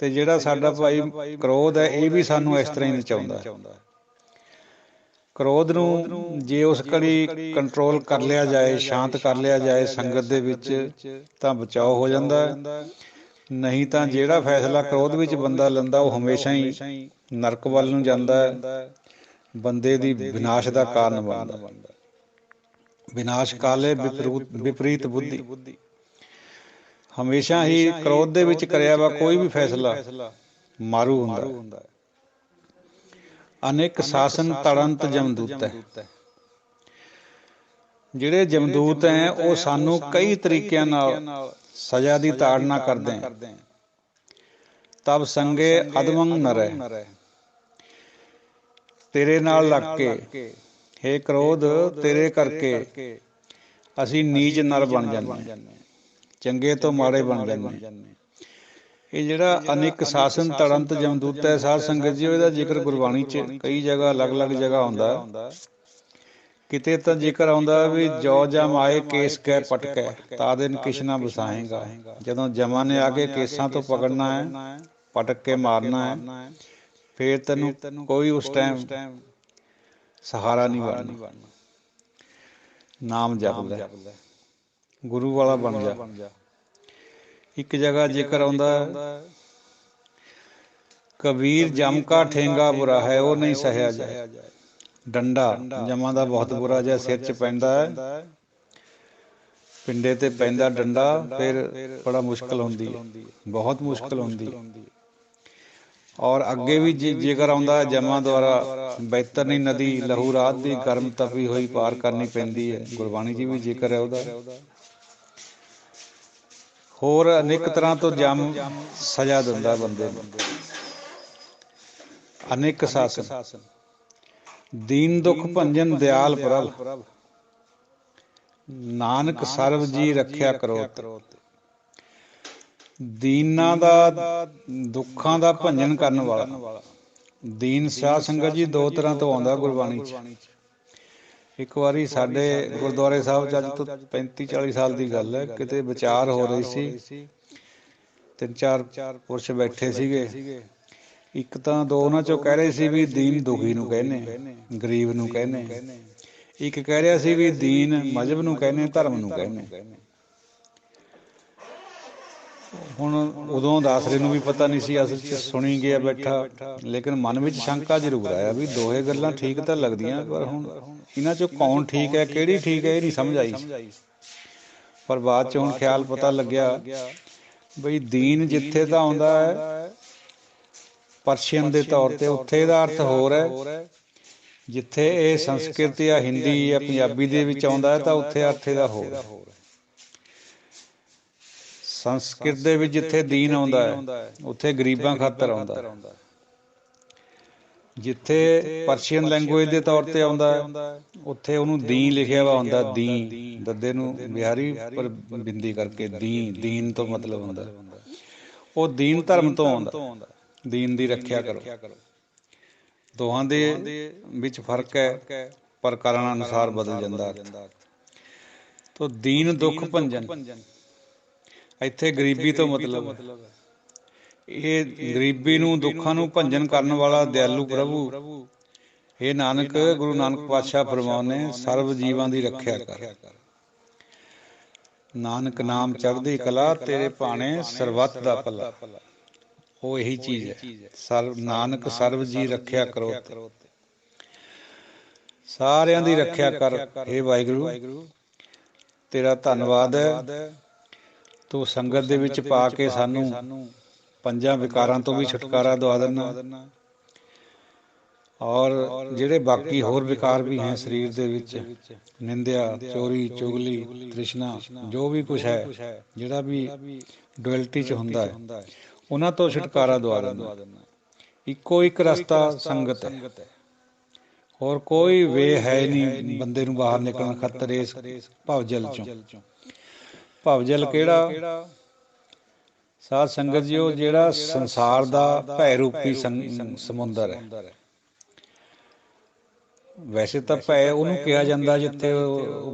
ਤੇ ਜਿਹੜਾ ਸਾਡਾ ਭਾਈ ਕ੍ਰੋਧ ਹੈ, ਇਹ ਵੀ ਸਾਨੂੰ ਇਸ ਤਰ੍ਹਾਂ ਹੀ ਨਚਾਉਂਦਾ। ਕ੍ਰੋਧ ਨੂੰ ਜੇ ਉਸ ਘੜੀ ਕੰਟਰੋਲ ਕਰ ਲਿਆ ਜਾਏ, ਸ਼ਾਂਤ ਕਰ ਲਿਆ ਜਾਏ ਸੰਗਤ ਦੇ ਵਿੱਚ, ਤਾਂ ਬਚਾਓ ਹੋ ਜਾਂਦਾ। ਨਹੀਂ ਤਾਂ ਜਿਹੜਾ ਫੈਸਲਾ ਕ੍ਰੋਧ ਵਿੱਚ ਬੰਦਾ ਲੈਂਦਾ, ਉਹ ਹਮੇਸ਼ਾ ਹੀ ਨਰਕ ਵੱਲ ਨੂੰ ਜਾਂਦਾ ਹੈ, ਬੰਦੇ ਦੀ ਵਿਨਾਸ਼ ਦਾ ਕਾਰਨ ਬਣਦਾ। ਵਿਨਾਸ਼ ਕਾਲੇ ਵਿਪਰੀਤ ਬੁੱਧੀ। ਹਮੇਸ਼ਾ ਹੀ ਕ੍ਰੋਧ ਦੇ ਵਿੱਚ ਕਰਿਆ ਵਾ ਕੋਈ ਵੀ ਫੈਸਲਾ ਮਾਰੂ ਹੁੰਦਾ। ਅਨੇਕ ਸ਼ਾਸਨ ਤੜੰਤ ਜਮਦੂਤ ਹੈ। ਜਿਹੜੇ ਜਮਦੂਤ ਹੈ, ਉਹ ਸਾਨੂੰ ਕਈ ਤਰੀਕਿਆਂ ਨਾਲ ਸਜ਼ਾ ਦੀ ਤਾੜਨਾ ਕਰਦੇ ਹੈ। ਤਬ ਸੰਗੇ ਅਦਮੰ ਨਰੈ। ਤੇਰੇ ਨਾਲ ਲੱਗ ਕੇ, ਹੇ ਕ੍ਰੋਧ, ਤੇਰੇ ਕਰਕੇ ਅਸੀਂ ਨੀਚ ਨਰ ਬਣ ਜਾਂਦੇ, ਚੰਗੇ ਤੋਂ ਮਾੜੇ ਬਣ ਜਾਂਦੇ। ਇਹ ਜਿਹੜਾ ਅਨੇਕ ਸ਼ਾਸਨ ਤੜੰਤ ਜਮਦੂਤ ਹੈ ਸਾਧ ਸੰਗਤ ਜੀ, ਇਹਦਾ ਜ਼ਿਕਰ ਗੁਰਬਾਣੀ 'ਚ ਕਈ ਜਗ੍ਹਾ ਅਲੱਗ-ਅਲੱਗ ਜਗ੍ਹਾ ਆਉਂਦਾ। ਕਿਤੇ ਤਾਂ ਜ਼ਿਕਰ ਆਉਂਦਾ ਵੀ ਜੋ ਜਮ ਆਏ ਕੇਸ ਕਹਿ ਪਟਕੈ ਤਾ ਦਿਨ ਕਿਸ਼ਨਾ ਬਸਾਏਗਾ। ਜਦੋਂ ਜਮਾਂ ਨੇ ਆ ਕੇ ਕੇਸਾਂ ਤੋਂ ਪਕੜਨਾ ਹੈ, ਪਟਕ ਕੇ ਮਾਰਨਾ ਹੈ, ਫਿਰ ਤੈਨੂੰ ਕੋਈ ਉਸ ਟਾਈਮ ਸਹਾਰਾ ਨਹੀਂ ਬਣਨਾ। ਨਾਮ ਜਪ ਲੈ, ਗੁਰੂ ਵਾਲਾ ਬਣ ਜਾ। ਇੱਕ ਜਗ੍ਹਾ ਜ਼ਿਕਰ ਆਉਂਦਾ, ਕਬੀਰ ਜਮ ਕਾ ਠੇਂਗਾ ਬੁਰਾ ਹੈ, ਉਹ ਨਹੀਂ ਸਹਿਆ ਜਾਏ। ਡੰਡਾ ਜਮਾਂ ਦਾ ਬਹੁਤ ਬੁਰਾ ਜਿਹਾ ਸਿਰ 'ਚ ਪੈਂਦਾ ਹੈ, ਪਿੰਡੇ ਤੇ ਪੈਂਦਾ ਡੰਡਾ, ਫਿਰ ਬੜਾ ਮੁਸ਼ਕਿਲ ਹੁੰਦੀ ਹੈ, ਬਹੁਤ ਮੁਸ਼ਕਿਲ ਹੁੰਦੀ ਹੈ। ਔਰ ਅੱਗੇ ਵੀ ਜ਼ਿਕਰ ਆਉਂਦਾ, ਜਮਾਂ ਦੁਆਰਾ ਬੈਤਰਨੀ ਨਦੀ ਲਹੂ ਰਾਤ ਦੀ ਗਰਮ ਤਪੀ ਹੋਈ ਪਾਰ ਕਰਨੀ ਪੈਂਦੀ ਹੈ। ਗੁਰਬਾਣੀ 'ਚ ਵੀ ਜ਼ਿਕਰ ਹੈ ਉਹਦਾ। ਹੋਰ ਅਨੇਕ ਤਰ੍ਹਾਂ ਤੋਂ ਜਮ ਸਜ਼ਾ ਦਿੰਦਾ ਬੰਦੇ ਨੂੰ। ਅਨੇਕ ਸ਼ਾਸਨ ਦੀਨ ਦੁਖ ਭੰਜਨ ਦਿਆਲ ਪ੍ਰਭ, ਨਾਨਕ ਸਰਬ ਜੀ ਰੱਖਿਆ ਕਰੋ। ਦੀਨਾਂ ਦਾ, ਦੁੱਖਾਂ ਦਾ ਭੰਜਨ ਕਰਨ ਵਾਲਾ। ਦੀਨ ਸਾਧ ਸੰਗਤ ਜੀ ਦੋ ਤਰ੍ਹਾਂ ਤੋਂ ਆਉਂਦਾ ਗੁਰਬਾਣੀ 'ਚ। ਇੱਕ ਵਾਰੀ ਸਾਡੇ ਗੁਰਦੁਆਰੇ ਸਾਹਿਬ 'ਚ ਅੱਜ ਤੋਂ 35-40 ਸਾਲ ਦੀ ਗੱਲ ਹੈ, ਕਿਤੇ ਵਿਚਾਰ ਹੋ ਰਹੀ ਸੀ। 3-4 ਪੁਰਸ਼ ਬੈਠੇ ਸੀਗੇ। ਇੱਕ ਤਾਂ ਦੋ ਉਹਨਾਂ ਚੋਂ ਕਹਿ ਰਹੇ ਸੀ ਵੀ ਦੀਨ ਦੁਖੀ ਨੂੰ ਕਹਿੰਦੇ, ਗਰੀਬ ਨੂੰ ਕਹਿੰਦੇ। ਇੱਕ ਕਹਿ ਰਿਹਾ ਸੀ ਵੀ ਦੀਨ ਮਜ਼ਹਬ ਨੂੰ ਕਹਿੰਦੇ, ਧਰਮ ਨੂੰ ਕਹਿੰਦੇ। ਹੁਣ ਉਦੋਂ ਦਾਸਰੇ ਨੂੰ ਵੀ ਪਤਾ ਨਹੀਂ ਸੀ, ਅਸਲ 'ਚ ਸੁਣੀ ਗਿਆ ਬੈਠਾ, ਲੇਕਿਨ ਮਨ ਵਿੱਚ ਸ਼ੰਕਾ ਜ਼ਰੂਰ ਆਇਆ ਵੀ ਦੋਹੇ ਗੱਲਾਂ ਠੀਕ ਤਾਂ ਲੱਗਦੀਆਂ, ਪਰ ਹੁਣ ਇਹਨਾਂ 'ਚੋਂ ਕੌਣ ਠੀਕ ਹੈ, ਕਿਹੜੀ ਠੀਕ ਹੈ, ਇਹ ਨਹੀਂ ਸਮਝ ਆਈ। ਪਰ ਬਾਅਦ 'ਚ ਹੁਣ ਖਿਆਲ ਪਤਾ ਲੱਗਿਆ ਬਈ ਦੀਨ ਜਿੱਥੇ ਤਾਂ ਆਉਂਦਾ ਹੈ ਪਰਸ਼ੀਅਨ ਦੇ ਤੌਰ 'ਤੇ, ਉੱਥੇ ਇਹਦਾ ਅਰਥ ਹੋਰ ਹੈ। ਜਿੱਥੇ ਇਹ ਸੰਸਕ੍ਰਿਤ ਜਾਂ ਹਿੰਦੀ ਜਾਂ ਪੰਜਾਬੀ ਦੇ ਵਿੱਚ ਆਉਂਦਾ ਹੈ ਤਾਂ ਉੱਥੇ ਅਰਥ ਇਹਦਾ ਹੋਰ ਹੈ। ਸੰਸਕ੍ਰਿਤ ਦੇ ਵਿੱਚ ਜਿੱਥੇ ਦੀਨ ਆਉਂਦਾ ਹੈ ਉੱਥੇ ਗਰੀਬਾਂ ਖਾਤਰ ਆਉਂਦਾ। ਜਿੱਥੇ ਪਰਸ਼ੀਅਨ ਲੈਂਗੁਏਜ ਦੇ ਤੌਰ 'ਤੇ ਆਉਂਦਾ ਹੈ ਉੱਥੇ ਉਹਨੂੰ ਦੀਨ ਲਿਖਿਆ ਵਾ ਹੁੰਦਾ, ਦੀਨ ਦੱਦੇ ਨੂੰ ਬਿਹਾਰੀ ਪਰ ਬਿੰਦੀ ਕਰਕੇ ਦੀਨ ਤੋਂ ਮਤਲਬ ਹੁੰਦਾ। ਉਹ ਦੀਨ ਧਰਮ ਤੋਂ ਆਉਂਦਾ, ਦੀਨ ਦੀ ਰੱਖਿਆ ਕਰੋ। ਦੋਹਾਂ ਦੇ ਵਿੱਚ ਫਰਕ ਹੈ, ਪਰ ਕਾਰਨ ਅਨੁਸਾਰ ਬਦਲ ਜਾਂਦਾ। ਤੋ ਦੀਨ ਦੁੱਖ ਭੰਜਨ, ਇੱਥੇ ਗਰੀਬੀ ਤੋਂ ਮਤਲਬ ਹੈ। ਇਹ ਗਰੀਬੀ ਨੂੰ, ਦੁੱਖਾਂ ਨੂੰ ਭੰਜਨ ਕਰਨ ਵਾਲਾ ਦਿਆਲੂ ਪ੍ਰਭੂ। ਇਹ ਨਾਨਕ ਗੁਰੂ ਨਾਨਕ ਪਾਤਸ਼ਾਹ ਫਰਮਾਉਂਦੇ ਨੇ, ਸਰਬ ਜੀਵਾਂ ਦੀ ਰੱਖਿਆ ਕਰ। ਨਾਨਕ ਨਾਮ ਚੜ੍ਹਦੀ ਕਲਾ, ਤੇਰੇ ਭਾਣੇ ਸਰਬੱਤ ਦਾ ਭਲਾ। ਉਹ ਇਹੀ ਚੀਜ਼ ਹੈ। ਨਾਨਕ ਸਰਬ ਜੀ ਰੱਖਿਆ ਕਰੋ, ਸਾਰਿਆਂ ਦੀ ਰੱਖਿਆ ਕਰ। ਹੇ ਵਾਹਿਗੁਰੂ, ਤੇਰਾ ਧੰਨਵਾਦ ਹੈ, ਤੂੰ ਸੰਗਤ ਦੇ ਵਿੱਚ ਪਾ ਕੇ ਸਾਨੂੰ 5 ਵਿਕਾਰਾਂ ਤੋਂ ਵੀ ਛੁਟਕਾਰਾ ਦਵਾ ਦਿੰਦਾ। ਔਰ ਜਿਹੜੇ ਬਾਕੀ ਹੋਰ ਵਿਕਾਰ ਵੀ ਹੈ ਸਰੀਰ ਦੇ ਵਿੱਚ, ਨਿੰਦਿਆ, ਚੋਰੀ, ਚੁਗਲੀ, ਤ੍ਰਿਸ਼ਨਾ, ਜੋ ਵੀ ਕੁਛ ਹੈ, ਜਿਹੜਾ ਵੀ ਡੁਅਲਟੀ 'ਚ ਹੁੰਦਾ ਹੈ, ਉਹਨਾਂ ਤੋਂ ਛੁਟਕਾਰਾ ਦਵਾ ਦਿੰਦਾ। ਇੱਕੋ ਇੱਕ ਰਸਤਾ ਸੰਗਤ ਹੈ, ਹੋਰ ਕੋਈ ਵੇ ਹੈ ਨਹੀਂ ਬੰਦੇ ਨੂੰ ਬਾਹਰ ਨਿਕਲਣ ਖਾਤਰ ਇਸ ਭਵਜਲ 'ਚੋਂ। ਭਵਜਲ ਕਿਹੜਾ? ਸਾਧ ਸੰਗਤ ਜੀ, ਉਹ ਜਿਹੜਾ ਸੰਸਾਰ ਦਾ ਭੈ ਰੂਪੀ ਸਮੁੰਦਰ ਹੈ। ਵੈਸੇ ਤਾਂ ਭੈ ਉਹਨੂੰ ਕਿਹਾ ਜਾਂਦਾ ਜਿੱਥੇ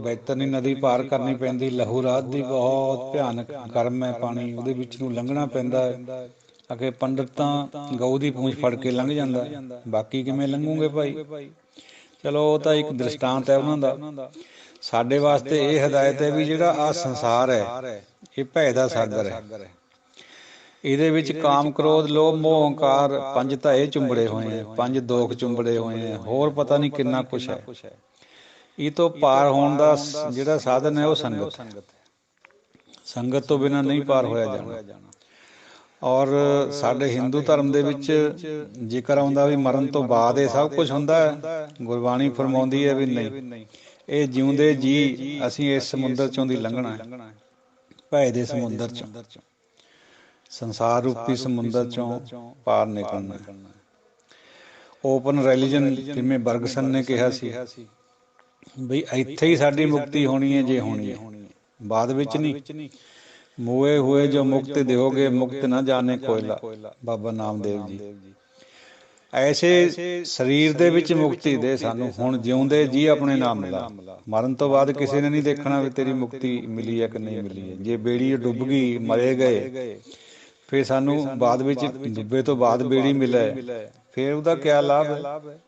ਬੈਤਰਨੀ ਨਦੀ ਪਾਰ ਕਰਨੀ ਪੈਂਦੀ, ਲਹੂ ਰਾਤ ਦੀ ਬਹੁਤ ਭਿਆਨਕ ਗਰਮ ਹੈ ਪਾਣੀ, ਉਹਦੇ ਵਿੱਚ ਨੂੰ ਲੰਘਣਾ ਪੈਂਦਾ ਹੈ। ਅਗੇ ਪੰਡਿਤ ਤਾਂ ਗਊ ਦੀ ਪੂੰਛ ਫੜ ਕੇ ਲੰਘ ਜਾਂਦਾ, ਬਾਕੀ ਕਿਵੇਂ ਲੰਘੂਗੇ ਭਾਈ? ਚਲੋ ਉਹ ਤਾਂ ਇੱਕ ਦ੍ਰਿਸ਼ਟਾਂਤ ਹੈ ਉਹਨਾਂ ਦਾ। ਸਾਡੇ ਵਾਸਤੇ ਇਹ ਹਦਾਇਤ ਹੈ ਵੀ ਜਿਹੜਾ ਆਹ ਸੰਸਾਰ ਹੈ ਇਹ ਭੈ ਦਾ ਸਾਗਰ ਹੈ। ਇਹਦੇ ਵਿੱਚ ਕਾਮ, ਕ੍ਰੋਧ, ਲੋਭ, ਮੋਹ, ਹੰਕਾਰ 5 ਧਾਏ ਚੁੰਬੜੇ ਹੋਏ ਹੈ, 5 ਦੋਖ ਚੁੰਬੜੇ ਹੋਏ ਹੈ, ਹੋਰ ਪਤਾ ਨਹੀਂ ਕਿੰਨਾ ਕੁਛ ਹੈ। ਇਹ ਤੋਂ ਪਾਰ ਹੋਣ ਦਾ ਜਿਹੜਾ ਸਾਧਨ ਹੈ ਉਹ ਸੰਗਤ ਹੈ। ਸੰਗਤ ਤੋਂ ਬਿਨਾਂ ਨਹੀਂ ਪਾਰ ਹੋਇਆ ਜਾਣਾ। ਔਰ ਸਾਡੇ ਹਿੰਦੂ ਧਰਮ ਦੇ ਵਿੱਚ ਜ਼ਿਕਰ ਆਉਂਦਾ ਵੀ ਮਰਨ ਤੋਂ ਬਾਅਦ ਇਹ ਸਭ ਕੁਛ ਹੁੰਦਾ ਹੈ। ਗੁਰਬਾਣੀ ਫਰਮਾਉਂਦੀ ਹੈ ਵੀ ਨਹੀਂ, ਇਹ ਜਿਉਂਦੇ ਜੀ ਅਸੀਂ ਇਸ ਸਮੁੰਦਰ 'ਚੋਂ ਦੀ ਲੰਘਣਾ ਹੈ, ਭੈ ਦੇ ਸਮੁੰਦਰ 'ਚੋਂ, ਸੰਸਾਰ ਰੂਪੀ ਸਮੁੰਦਰ 'ਚੋਂ ਪਾਰ ਨਿਕਲਣਾ। ਓਪਨ ਰਿਲੀਜਨ, ਜਿਵੇਂ ਬਰਗਸਨ ਨੇ ਕਿਹਾ ਸੀ ਬਈ ਇੱਥੇ ਹੀ ਸਾਡੀ ਮੁਕਤੀ ਹੋਣੀ ਹੈ, ਜੇ ਹੋਣੀ ਹੈ, ਬਾਅਦ ਵਿੱਚ ਨਹੀਂ। ਮੋਏ ਹੋਏ ਜੋ ਮੁਕਤ ਦਿਓਗੇ, ਮੁਕਤ ਨਾ ਜਾਣੇ ਕੋਇਲਾ, ਬਾਬਾ ਨਾਮਦੇਵ ਜੀ। ਐਸੇ ਸਰੀਰ ਦੇ ਵਿੱਚ ਮੁਕਤੀ ਦੇ ਸਾਨੂੰ, ਹੁਣ ਜਿਉਂਦੇ ਜੀ ਆਪਣੇ ਨਾਮ ਮਿਲਾ। ਮਰਨ ਤੋਂ ਬਾਅਦ ਕਿਸੇ ਨੇ ਨਹੀਂ ਦੇਖਣਾ ਵੀ ਤੇਰੀ ਮੁਕਤੀ ਮਿਲੀ ਹੈ ਕਿ ਨਹੀਂ ਮਿਲੀ ਹੈ। ਜੇ ਬੇੜੀ ਡੁੱਬ ਗਈ, ਮਰੇ ਗਏ, ਫਿਰ ਸਾਨੂੰ ਬਾਅਦ ਵਿੱਚ ਡੁੱਬੇ ਤੋਂ ਬਾਅਦ ਬੇੜੀ ਮਿਲੇ, ਫਿਰ ਉਹਦਾ ਕਿਆ ਲਾਭ ਹੈ?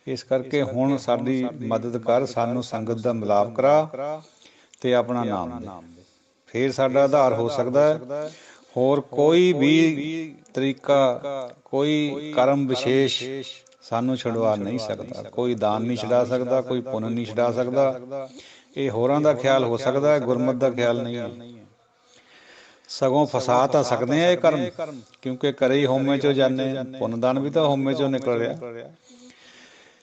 ਇਸ ਕਰਕੇ ਹੁਣ ਸਾਡੀ ਮਦਦ ਕਰ, ਸਾਨੂੰ ਸੰਗਤ ਦਾ ਮਿਲਾਪ ਕਰਾ ਤੇ ਆਪਣਾ ਨਾਮ ਦੇ, ਫਿਰ ਸਾਡਾ ਆਧਾਰ ਹੋ ਸਕਦਾ ਹੈ। ਹੋਰ ਕੋਈ ਵੀ ਤਰੀਕਾ, ਕੋਈ ਕਰਮ ਵਿਸ਼ੇਸ਼ ਸਾਨੂੰ ਛੁਡਵਾ ਨਹੀਂ ਸਕਦਾ। ਕੋਈ ਦਾਨ ਨਹੀਂ ਛੁਡਾ ਸਕਦਾ, ਕੋਈ ਪੁੰਨ ਨਹੀਂ ਛੁਡਾ ਸਕਦਾ। ਇਹ ਹੋਰਾਂ ਦਾ ਖਿਆਲ ਹੋ ਸਕਦਾ ਹੈ, ਗੁਰਮਤਿ ਦਾ ਖਿਆਲ ਨਹੀਂ ਹੈ। ਸਗੋਂ ਫਸਾ ਤਾਂ ਸਕਦੇ ਆ ਇਹ ਕਰਮ, ਕਿਉਂਕਿ ਕਰੇ ਹੀ ਹਉਮੈ 'ਚੋਂ ਜਾਣੇ, ਪੁੰਨ ਦਾਨ ਵੀ ਤਾਂ ਹਉਮੈ 'ਚੋਂ ਨਿਕਲ ਰਿਹਾ।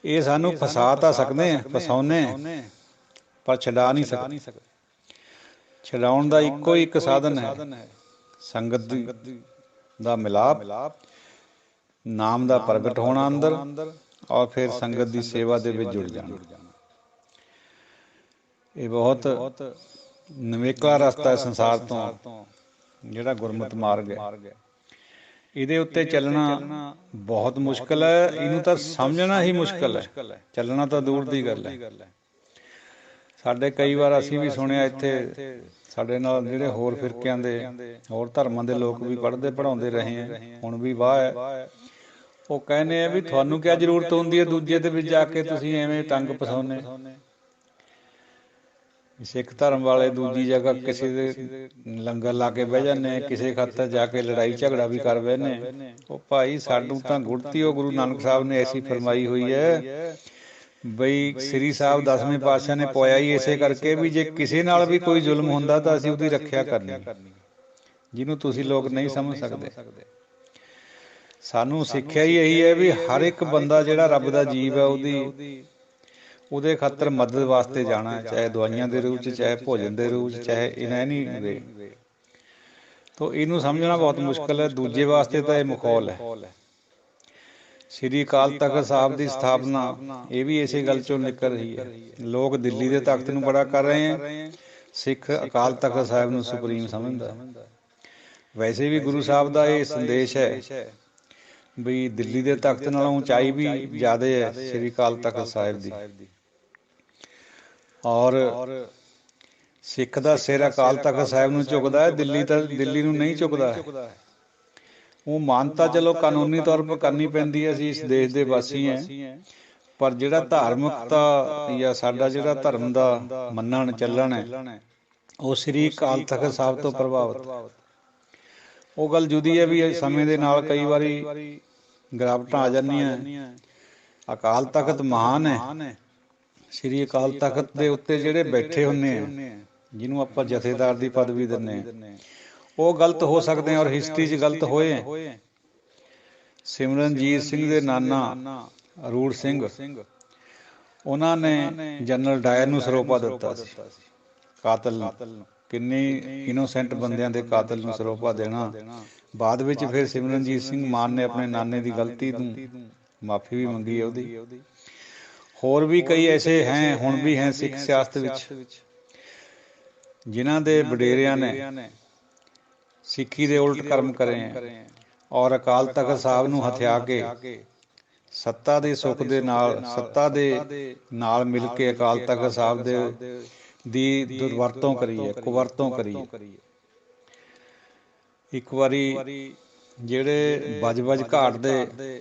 ਇਹ ਸਾਨੂੰ ਫਸਾ ਤਾਂ ਸਕਦੇ ਆ, ਫਸਾਉਨੇ, ਪਰ ਛਡਾ ਨਹੀਂ ਸਕਦੇ। ਛਡਾਉਣ ਦਾ ਇੱਕੋ ਹੀ ਇੱਕ ਸਾਧਨ ਹੈ, ਸੰਗਤ ਦਾ ਮਿਲਾਪ, ਨਾਮ ਦਾ ਪ੍ਰਗਟ ਹੋਣਾ ਅੰਦਰ, ਔਰ ਫਿਰ ਸੰਗਤ ਦੀ ਸੇਵਾ ਦੇ ਵਿੱਚ ਜੁੜ ਜਾਣਾ। ਇਹ ਬਹੁਤ ਨਵੇਕਲਾ ਰਸਤਾ ਹੈ ਸੰਸਾਰ ਤੋਂ, ਜਿਹੜਾ ਗੁਰਮਤਿ ਮਾਰਗ ਹੈ। ਇਹਦੇ ਉੱਤੇ ਚੱਲਣਾ ਬਹੁਤ ਮੁਸ਼ਕਿਲ ਹੈ, ਇਹਨੂੰ ਤਾਂ ਸਮਝਣਾ ਹੀ ਮੁਸ਼ਕਿਲ ਹੈ, ਚੱਲਣਾ ਤਾਂ ਦੂਰ ਦੀ ਗੱਲ ਹੈ। ਸਾਡੇ ਕਈ ਵਾਰ ਅਸੀਂ ਵੀ ਸੁਣਿਆ, ਇੱਥੇ ਸਾਡੇ ਨਾਲ ਜਿਹੜੇ ਹੋਰ ਫਿਰਕਿਆਂ ਦੇ, ਹੋਰ ਧਰਮਾਂ ਦੇ ਲੋਕ ਵੀ ਪੜ੍ਹਦੇ ਪੜ੍ਹਾਉਂਦੇ ਰਹੇ ਹੈ, ਹੁਣ ਵੀ ਵਾਹ ਹੈ। ਉਹ ਕਹਿੰਦੇ ਆ ਵੀ ਤੁਹਾਨੂੰ ਕਿਆ ਜ਼ਰੂਰਤ ਹੁੰਦੀ ਹੈ ਦੂਜੇ ਦੇ ਵਿੱਚ ਜਾ ਕੇ ਤੁਸੀਂ ਐਵੇਂ ਟੰਗ ਪਸਾਉਨੇ। ਸਿੱਖ ਧਰਮ ਵਾਲੇ ਦੂਜੀ ਜਗ੍ਹਾ ਕਿਸੇ ਦੇ ਲੰਗਰ ਲਾ ਕੇ ਬਹਿ ਜਾਂਦੇ, ਕਿਸੇ ਖਾਤਰ ਜਾ ਕੇ ਲੜਾਈ ਝਗੜਾ ਵੀ ਕਰ ਬਹਿਨੇ। ਉਹ ਭਾਈ ਸਾਨੂੰ ਤਾਂ ਗੁੜਤੀ ਉਹ ਗੁਰੂ ਨਾਨਕ ਸਾਹਿਬ ਨੇ ਐਸੀ ਫਰਮਾਈ ਹੋਈ ਹੈ ਬਈ ਸ੍ਰੀ ਸਾਹਿਬ 10ਵੇਂ ਪਾਤਸ਼ਾਹ ਨੇ ਪੋਇਆ ਹੀ ਇਸੇ ਕਰਕੇ ਵੀ ਜੇ ਕਿਸੇ ਨਾਲ ਵੀ ਕੋਈ ਜ਼ੁਲਮ ਹੁੰਦਾ ਤਾਂ ਅਸੀਂ ਉਹਦੀ ਰੱਖਿਆ ਕਰਨੀ, ਜਿਹਨੂੰ ਤੁਸੀਂ ਲੋਕ ਨਹੀਂ ਸਮਝ ਸਕਦੇ। ਸਾਨੂੰ ਸਿੱਖਿਆ ਹੀ ਇਹੀ ਹੈ ਵੀ ਹਰ ਇੱਕ ਬੰਦਾ ਜਿਹੜਾ ਰੱਬ ਦਾ ਜੀਵ ਹੈ ਉਹਦੇ ਖਾਤਰ ਮਦਦ ਵਾਸਤੇ ਜਾਣਾ, ਚਾਹੇ ਦਵਾਈਆਂ ਦੇ ਰੂਪ 'ਚ, ਚਾਹੇ ਭੋਜਨ ਦੇ ਰੂਪ 'ਚ, ਚਾਹੇ ਇਨੈਨੀ ਦੇ। ਤਾਂ ਇਹਨੂੰ ਸਮਝਣਾ ਬਹੁਤ ਮੁਸ਼ਕਿਲ ਹੈ। ਦੂਜੇ ਵਾਸਤੇ ਤਾਂ ਇਹ ਮਖੌਲ ਹੈ। ਸ੍ਰੀ ਅਕਾਲ ਤਖ਼ਤ ਸਾਹਿਬ ਦੀ ਸਥਾਪਨਾ ਇਹ ਵੀ ਇਸੇ ਗੱਲ 'ਚੋਂ ਨਿਕਲ ਰਹੀ ਹੈ। ਲੋਕ ਦਿੱਲੀ ਦੇ ਤਖ਼ਤ ਨੂੰ ਬੜਾ ਕਰ ਰਹੇ ਹੈ, ਸਿੱਖ ਅਕਾਲ ਤਖ਼ਤ ਸਾਹਿਬ ਨੂੰ ਸੁਪਰੀਮ ਸਮਝਦਾ। ਵੈਸੇ ਵੀ ਗੁਰੂ ਸਾਹਿਬ ਦਾ ਇਹ ਸੰਦੇਸ਼ ਹੈ ਵੀ ਦਿੱਲੀ ਦੇ ਤਖ਼ਤ ਨਾਲੋਂ ਉਚਾਈ ਵੀ ਜ਼ਿਆਦਾ ਹੈ ਸ੍ਰੀ ਅਕਾਲ ਤਖ਼ਤ ਸਾਹਿਬ ਦੀ। ਔਰ ਸਿੱਖ ਦਾ ਸਿਰ ਅਕਾਲ ਤਖ਼ਤ ਸਾਹਿਬ ਨੂੰ ਝੁਕਦਾ ਹੈ, ਦਿੱਲੀ ਨੂੰ ਨਹੀਂ ਝੁਕਦਾ ਹੈ। ਉਹ ਮਾਨਤਾ ਚਲੋ ਕਾਨੂੰਨੀ ਤੌਰ ਪਰ ਕਰਨੀ ਪੈਂਦੀ ਹੈ, ਅਸੀਂ ਇਸ ਦੇਸ਼ ਦੇ ਵਾਸੀ ਹਾਂ, ਪਰ ਜਿਹੜਾ ਧਾਰਮਿਕਤਾ ਜਾਂ ਸਾਡਾ ਜਿਹੜਾ ਧਰਮ ਦਾ ਮੰਨਣ ਚੱਲਣ ਹੈ ਉਹ ਸ੍ਰੀ ਅਕਾਲ ਤਖ਼ਤ ਸਾਹਿਬ ਤੋਂ ਪ੍ਰਭਾਵਿਤ। ਉਹ ਗੱਲ ਜੁਦੀ ਹੈ ਵੀ ਸਮੇਂ ਦੇ ਨਾਲ ਕਈ ਵਾਰੀ ਗਿਰਾਵਟਾਂ ਆ ਜਾਂਦੀਆਂ। ਅਕਾਲ ਤਖ਼ਤ ਮਹਾਨ ਹੈ। ਸ੍ਰੀ ਅਕਾਲ ਤਖ਼ਤ ਦੇ ਉੱਤੇ ਜਿਹੜੇ ਬੈਠੇ ਹੁੰਦੇ ਆ, ਜਿਹਨੂੰ ਆਪਾਂ ਜਥੇਦਾਰ ਦੀ ਪਦਵੀ ਦਿੰਦੇ ਹਾਂ, ਉਹ ਗਲਤ ਹੋ ਸਕਦੇ ਆ ਔਰ ਹਿਸਟਰੀ 'ਚ ਗਲਤ ਹੋਏ। ਸਿਮਰਨਜੀਤ ਸਿੰਘ ਦੇ ਨਾਨਾ ਅਰੂੜ ਸਿੰਘ, ਉਹਨਾਂ ਨੇ ਜਨਰਲ ਡਾਇਰ ਨੂੰ ਸਰੋਪਾ ਦਿੱਤਾ ਸੀ, ਕਾਤਲ ਨੂੰ। ਕਿੰਨੇ ਇਨੋਸੈਂਟ ਬੰਦਿਆਂ ਦੇ ਕਾਤਲ ਨੂੰ ਸਰੋਪਾ ਦੇਣਾ। ਬਾਅਦ ਵਿੱਚ ਫਿਰ ਸਿਮਰਨਜੀਤ ਸਿੰਘ ਮਾਨ ਨੇ ਆਪਣੇ ਨਾਨੇ ਦੀ ਗਲਤੀ ਨੂੰ ਮਾਫੀ ਵੀ ਮੰਗੀ ਹੈ ਉਹਦੀ। ਹੋਰ ਵੀ ਕਈ ਐਸੇ ਹੈ, ਹੁਣ ਵੀ ਹੈ ਸਿੱਖ ਸਿਆਸਤ ਵਿੱਚ, ਜਿਨ੍ਹਾਂ ਦੇ ਵਡੇਰਿਆਂ ਨੇ ਸਿੱਖੀ ਦੇ ਉਲਟ ਕਰਮ ਕਰੇ ਹੈ ਔਰ ਅਕਾਲ ਤਖ਼ਤ ਸਾਹਿਬ ਨੂੰ ਹਥਿਆ ਕੇ ਸੱਤਾ ਦੇ ਸੁੱਖ ਦੇ ਨਾਲ, ਸੱਤਾ ਦੇ ਨਾਲ ਮਿਲ ਕੇ ਅਕਾਲ ਤਖ਼ਤ ਸਾਹਿਬ ਦੀ ਦੁਰਵਰਤੋਂ ਕਰੀ ਹੈ, ਕੁਵਰਤੋਂ ਕਰੀ ਹੈ। ਇੱਕ ਵਾਰੀ ਜਿਹੜੇ ਬਜ ਘਾਟ ਦੇ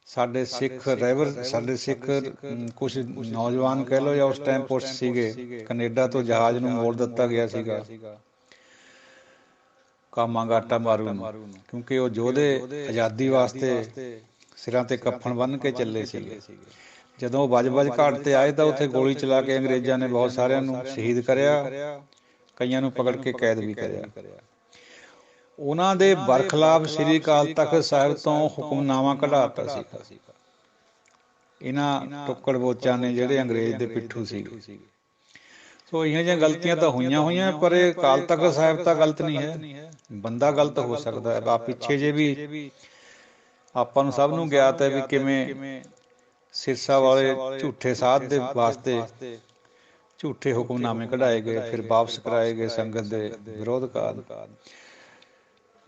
ਸਾਡੇ ਸਿੱਖ ਰਹਿਬਰ, ਸਾਡੇ ਸਿੱਖ ਕੁਛ ਨੌਜਵਾਨ ਕਹਿ ਲਓ ਜਾਂ ਉਸ ਟਾਈਮ ਪੁਲਿਸ ਸੀਗੇ, ਕੈਨੇਡਾ ਤੋਂ ਜਹਾਜ਼ ਨੂੰ ਮੋੜ ਦਿੱਤਾ ਗਿਆ ਸੀਗਾ ਕਾਮਾਗਾਟਾ ਮਾਰੂ ਨੂੰ, ਕਿਉਂਕਿ ਉਹ ਯੋਧੇ ਆਜ਼ਾਦੀ ਵਾਸਤੇ ਸਿਰਾਂ ਤੇ ਕੱਫਣ ਬੰਨ੍ਹ ਕੇ ਚੱਲੇ ਸੀਗੇ। ਜਦੋਂ ਉਹ ਬਜ ਘਾਟ ਤੇ ਆਏ ਤਾਂ ਉੱਥੇ ਗੋਲੀ ਚਲਾ ਕੇ ਅੰਗਰੇਜ਼ਾਂ ਨੇ ਬਹੁਤ ਸਾਰਿਆਂ ਨੂੰ ਸ਼ਹੀਦ ਕਰਿਆ, ਕਈਆਂ ਨੂੰ ਪਕੜ ਕੇ ਕੈਦ ਵੀ ਕਰਿਆ। ਉਹਨਾਂ ਦੇ ਬਰਖਲਾਫ ਸ੍ਰੀ ਅਕਾਲ ਤਖ਼ਤ ਸਾਹਿਬ ਤੋਂ ਹੁਕਮਨਾਮਾ ਕਢਾਤਾ ਸੀਗਾ ਇਹਨਾਂ ਟੁੱਕੜ ਬੋਚਾਂ ਨੇ, ਜਿਹੜੇ ਅੰਗਰੇਜ਼ ਦੇ ਪਿੱਠੂ ਸੀਗੇ। ਸੋ ਇਹੋ ਜਿਹੀਆਂ ਗਲਤੀਆਂ ਤਾਂ ਹੋਈਆਂ, ਪਰ ਇਹ ਅਕਾਲ ਤਖ਼ਤ ਸਾਹਿਬ ਤਾਂ ਗਲਤ ਨਹੀਂ ਹੈ। ਬੰਦਾ ਗਲਤ ਹੋ ਸਕਦਾ ਹੈ। ਆ ਪਿੱਛੇ ਜੇ ਵੀ ਆਪਾਂ ਨੂੰ ਸਭ ਨੂੰ ਗਿਆਤ ਹੈ ਵੀ ਕਿਵੇਂ ਸਿਰਸਾ ਵਾਲੇ ਝੂਠੇ ਸਾਧ ਦੇ ਵਾਸਤੇ ਝੂਠੇ ਹੁਕਮਨਾਮੇ ਕਢਾਏ ਗਏ, ਫਿਰ ਵਾਪਸ ਕਰਾਏ ਗਏ ਸੰਗਤ ਦੇ ਵਿਰੋਧ ਕਾਰਨ।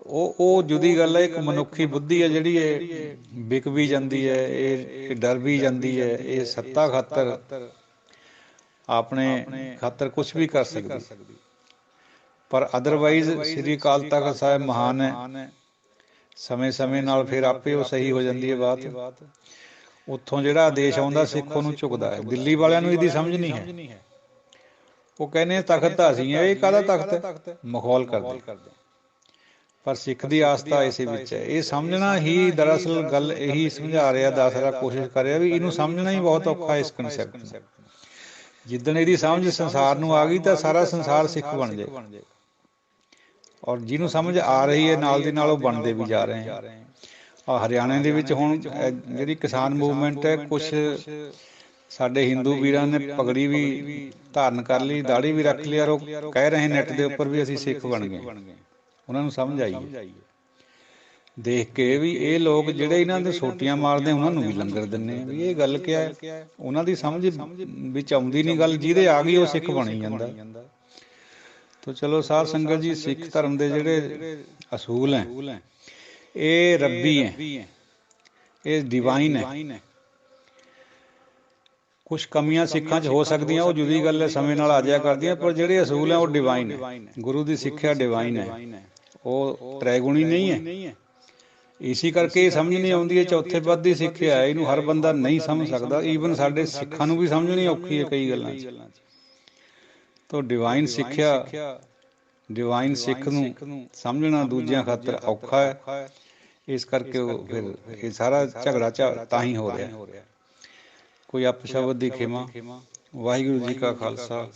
ਉਹ ਜੁਦੀ ਗੱਲ ਹੈ। ਇੱਕ ਮਨੁੱਖੀ ਬੁੱਧੀ ਹੈ ਜਿਹੜੀ ਇਹ ਵਿਕ ਵੀ ਜਾਂਦੀ ਹੈ, ਇਹ ਡਰ ਵੀ ਜਾਂਦੀ ਹੈ, ਇਹ ਸੱਤਾ ਖਾਤਰ, ਆਪਣੇ ਖਾਤਰ ਕੁਛ ਵੀ ਕਰ ਸਕਦੀ। ਪਰ ਅਦਰਵਾਈਜ਼ ਸ੍ਰੀ ਅਕਾਲ ਤਖ਼ਤ ਸਾਹਿਬ ਮਹਾਨ ਹੈ। ਸਮੇਂ ਨਾਲ ਫਿਰ ਆਪੇ ਉਹ ਸਹੀ ਹੋ ਜਾਂਦੀ ਹੈ ਬਾਤ। ਉੱਥੋਂ ਜਿਹੜਾ ਆਦੇਸ਼ ਆਉਂਦਾ ਸਿੱਖ ਉਹਨੂੰ ਝੁਕਦਾ ਹੈ। ਦਿੱਲੀ ਵਾਲਿਆਂ ਨੂੰ ਇਹਦੀ ਸਮਝ ਨਹੀਂ ਹੈ। ਉਹ ਕਹਿੰਦੇ ਤਖ਼ਤ ਤਾਂ ਅਸੀਂ ਹੈ, ਇਹ ਕਾਹਦਾ ਤਖ਼ਤ ਹੈ, ਮਖੌਲ ਕਰਦੇ। ਪਰ ਸਿੱਖ ਦੀ ਆਸਥਾ ਇਸੇ ਵਿੱਚ ਹੈ। ਇਹ ਸਮਝਣਾ ਹੀ ਦਰਅਸਲ ਗੱਲ ਇਹੀ ਸਮਝਾ ਰਿਹਾ, ਦੱਸਦਾ ਕੋਸ਼ਿਸ਼ ਕਰ ਰਿਹਾ ਵੀ ਇਹਨੂੰ ਸਮਝਣਾ ਹੀ ਬਹੁਤ ਔਖਾ ਇਸ ਕਨਸੈਪਟ ਨੂੰ। ਜਿੱਦਣ ਇਹਦੀ ਸਮਝ ਸੰਸਾਰ ਨੂੰ ਆ ਗਈ ਤਾਂ ਸਾਰਾ ਸੰਸਾਰ ਸਿੱਖ ਬਣ ਜਾਏ। ਔਰ ਜਿਹਨੂੰ ਸਮਝ ਆ ਰਹੀ ਹੈ ਨਾਲ ਦੀ ਨਾਲ ਉਹ ਬਣਦੇ ਵੀ ਜਾ ਰਹੇ ਹੈ। ਹਰਿਆਣੇ ਦੇ ਵਿੱਚ ਹੁਣ ਜਿਹੜੀ ਕਿਸਾਨ ਮੂਵਮੈਂਟ ਹੈ, ਕੁਛ ਸਾਡੇ ਹਿੰਦੂ ਵੀਰਾਂ ਨੇ ਪਗੜੀ ਵੀ ਧਾਰਨ ਕਰ ਲਈ, ਦਾੜੀ ਵੀ ਰੱਖ ਲਈ, ਔਰ ਉਹ ਕਹਿ ਰਹੇ ਨੈੱਟ ਦੇ ਉੱਪਰ ਵੀ ਅਸੀਂ ਸਿੱਖ ਬਣ ਗਏ। ਉਹਨਾਂ ਨੂੰ ਸਮਝ ਆਈ ਹੈ ਦੇਖ ਕੇ ਵੀ ਇਹ ਲੋਕ ਜਿਹੜੇ ਇਹਨਾਂ ਦੇ ਸੋਟੀਆਂ ਮਾਰਦੇ ਉਹਨਾਂ ਨੂੰ ਵੀ ਲੰਗਰ ਦਿੰਦੇ ਆ, ਵੀ ਇਹ ਗੱਲ ਕਿਆ ਹੈ। ਉਹਨਾਂ ਦੀ ਸਮਝ ਵਿੱਚ ਆਉਂਦੀ ਨਹੀਂ ਗੱਲ, ਜਿਹਦੇ ਆ ਗਈ ਉਹ ਸਿੱਖ ਬਣੀ ਜਾਂਦਾ। ਤੋ ਚਲੋ ਸਾਧ ਸੰਗਤ ਜੀ, ਸਿੱਖ ਧਰਮ ਦੇ ਜਿਹੜੇ ਅਸੂਲ ਹੈ ਇਹ ਰੱਬੀ ਹੈ, ਇਹ ਡਿਵਾਈਨ ਹੈ। ਕੁਛ ਕਮੀਆਂ ਸਿੱਖਾਂ 'ਚ ਹੋ ਸਕਦੀਆਂ, ਉਹ ਜੁਦੀ ਗੱਲ ਹੈ, ਸਮੇਂ ਨਾਲ ਆ ਜਾਇਆ ਕਰਦੀਆਂ, ਪਰ ਜਿਹੜੇ ਅਸੂਲ ਹੈ ਉਹ ਡਿਵਾਈਨ ਹੈ। ਗੁਰੂ ਦੀ ਸਿੱਖਿਆ ਡਿਵਾਈਨ ਹੈ, ਉਹ ਤ੍ਰੈਗੁਣੀ ਨਹੀਂ ਹੈ। ਇਸੇ ਕਰਕੇ ਇਹ ਸਮਝ ਨਹੀਂ ਆਉਂਦੀ ਹੈ ਚੌਥੇ ਪਦ ਦੀ ਸਿੱਖਿਆ, ਇਹਨੂੰ ਹਰ ਬੰਦਾ ਨਹੀਂ ਸਮਝ ਸਕਦਾ। ਈਵਨ ਸਾਡੇ ਸਿੱਖਾਂ ਨੂੰ ਵੀ ਸਮਝਣੀ ਔਖੀ ਹੈ ਕਈ ਗੱਲਾਂ 'ਚ। ਤੋ ਡਿਵਾਈਨ ਸਿੱਖਿਆ, ਡਿਵਾਈਨ ਸਿੱਖ ਨੂੰ ਸਮਝਣਾ ਦੂਜਿਆਂ ਖਾਤਰ ਔਖਾ ਹੈ। ਇਸ ਕਰਕੇ ਉਹ ਫਿਰ ਇਹ ਸਾਰਾ ਝਗੜਾ ਤਾਂ ਹੀ ਹੋ ਰਿਹਾ। ਕੋਈ ਅਪਸ਼ਬਦ ਦੀ ਖਿਮਾ। ਵਾਹਿਗੁਰੂ ਜੀ ਕਾ ਖਾਲਸਾ,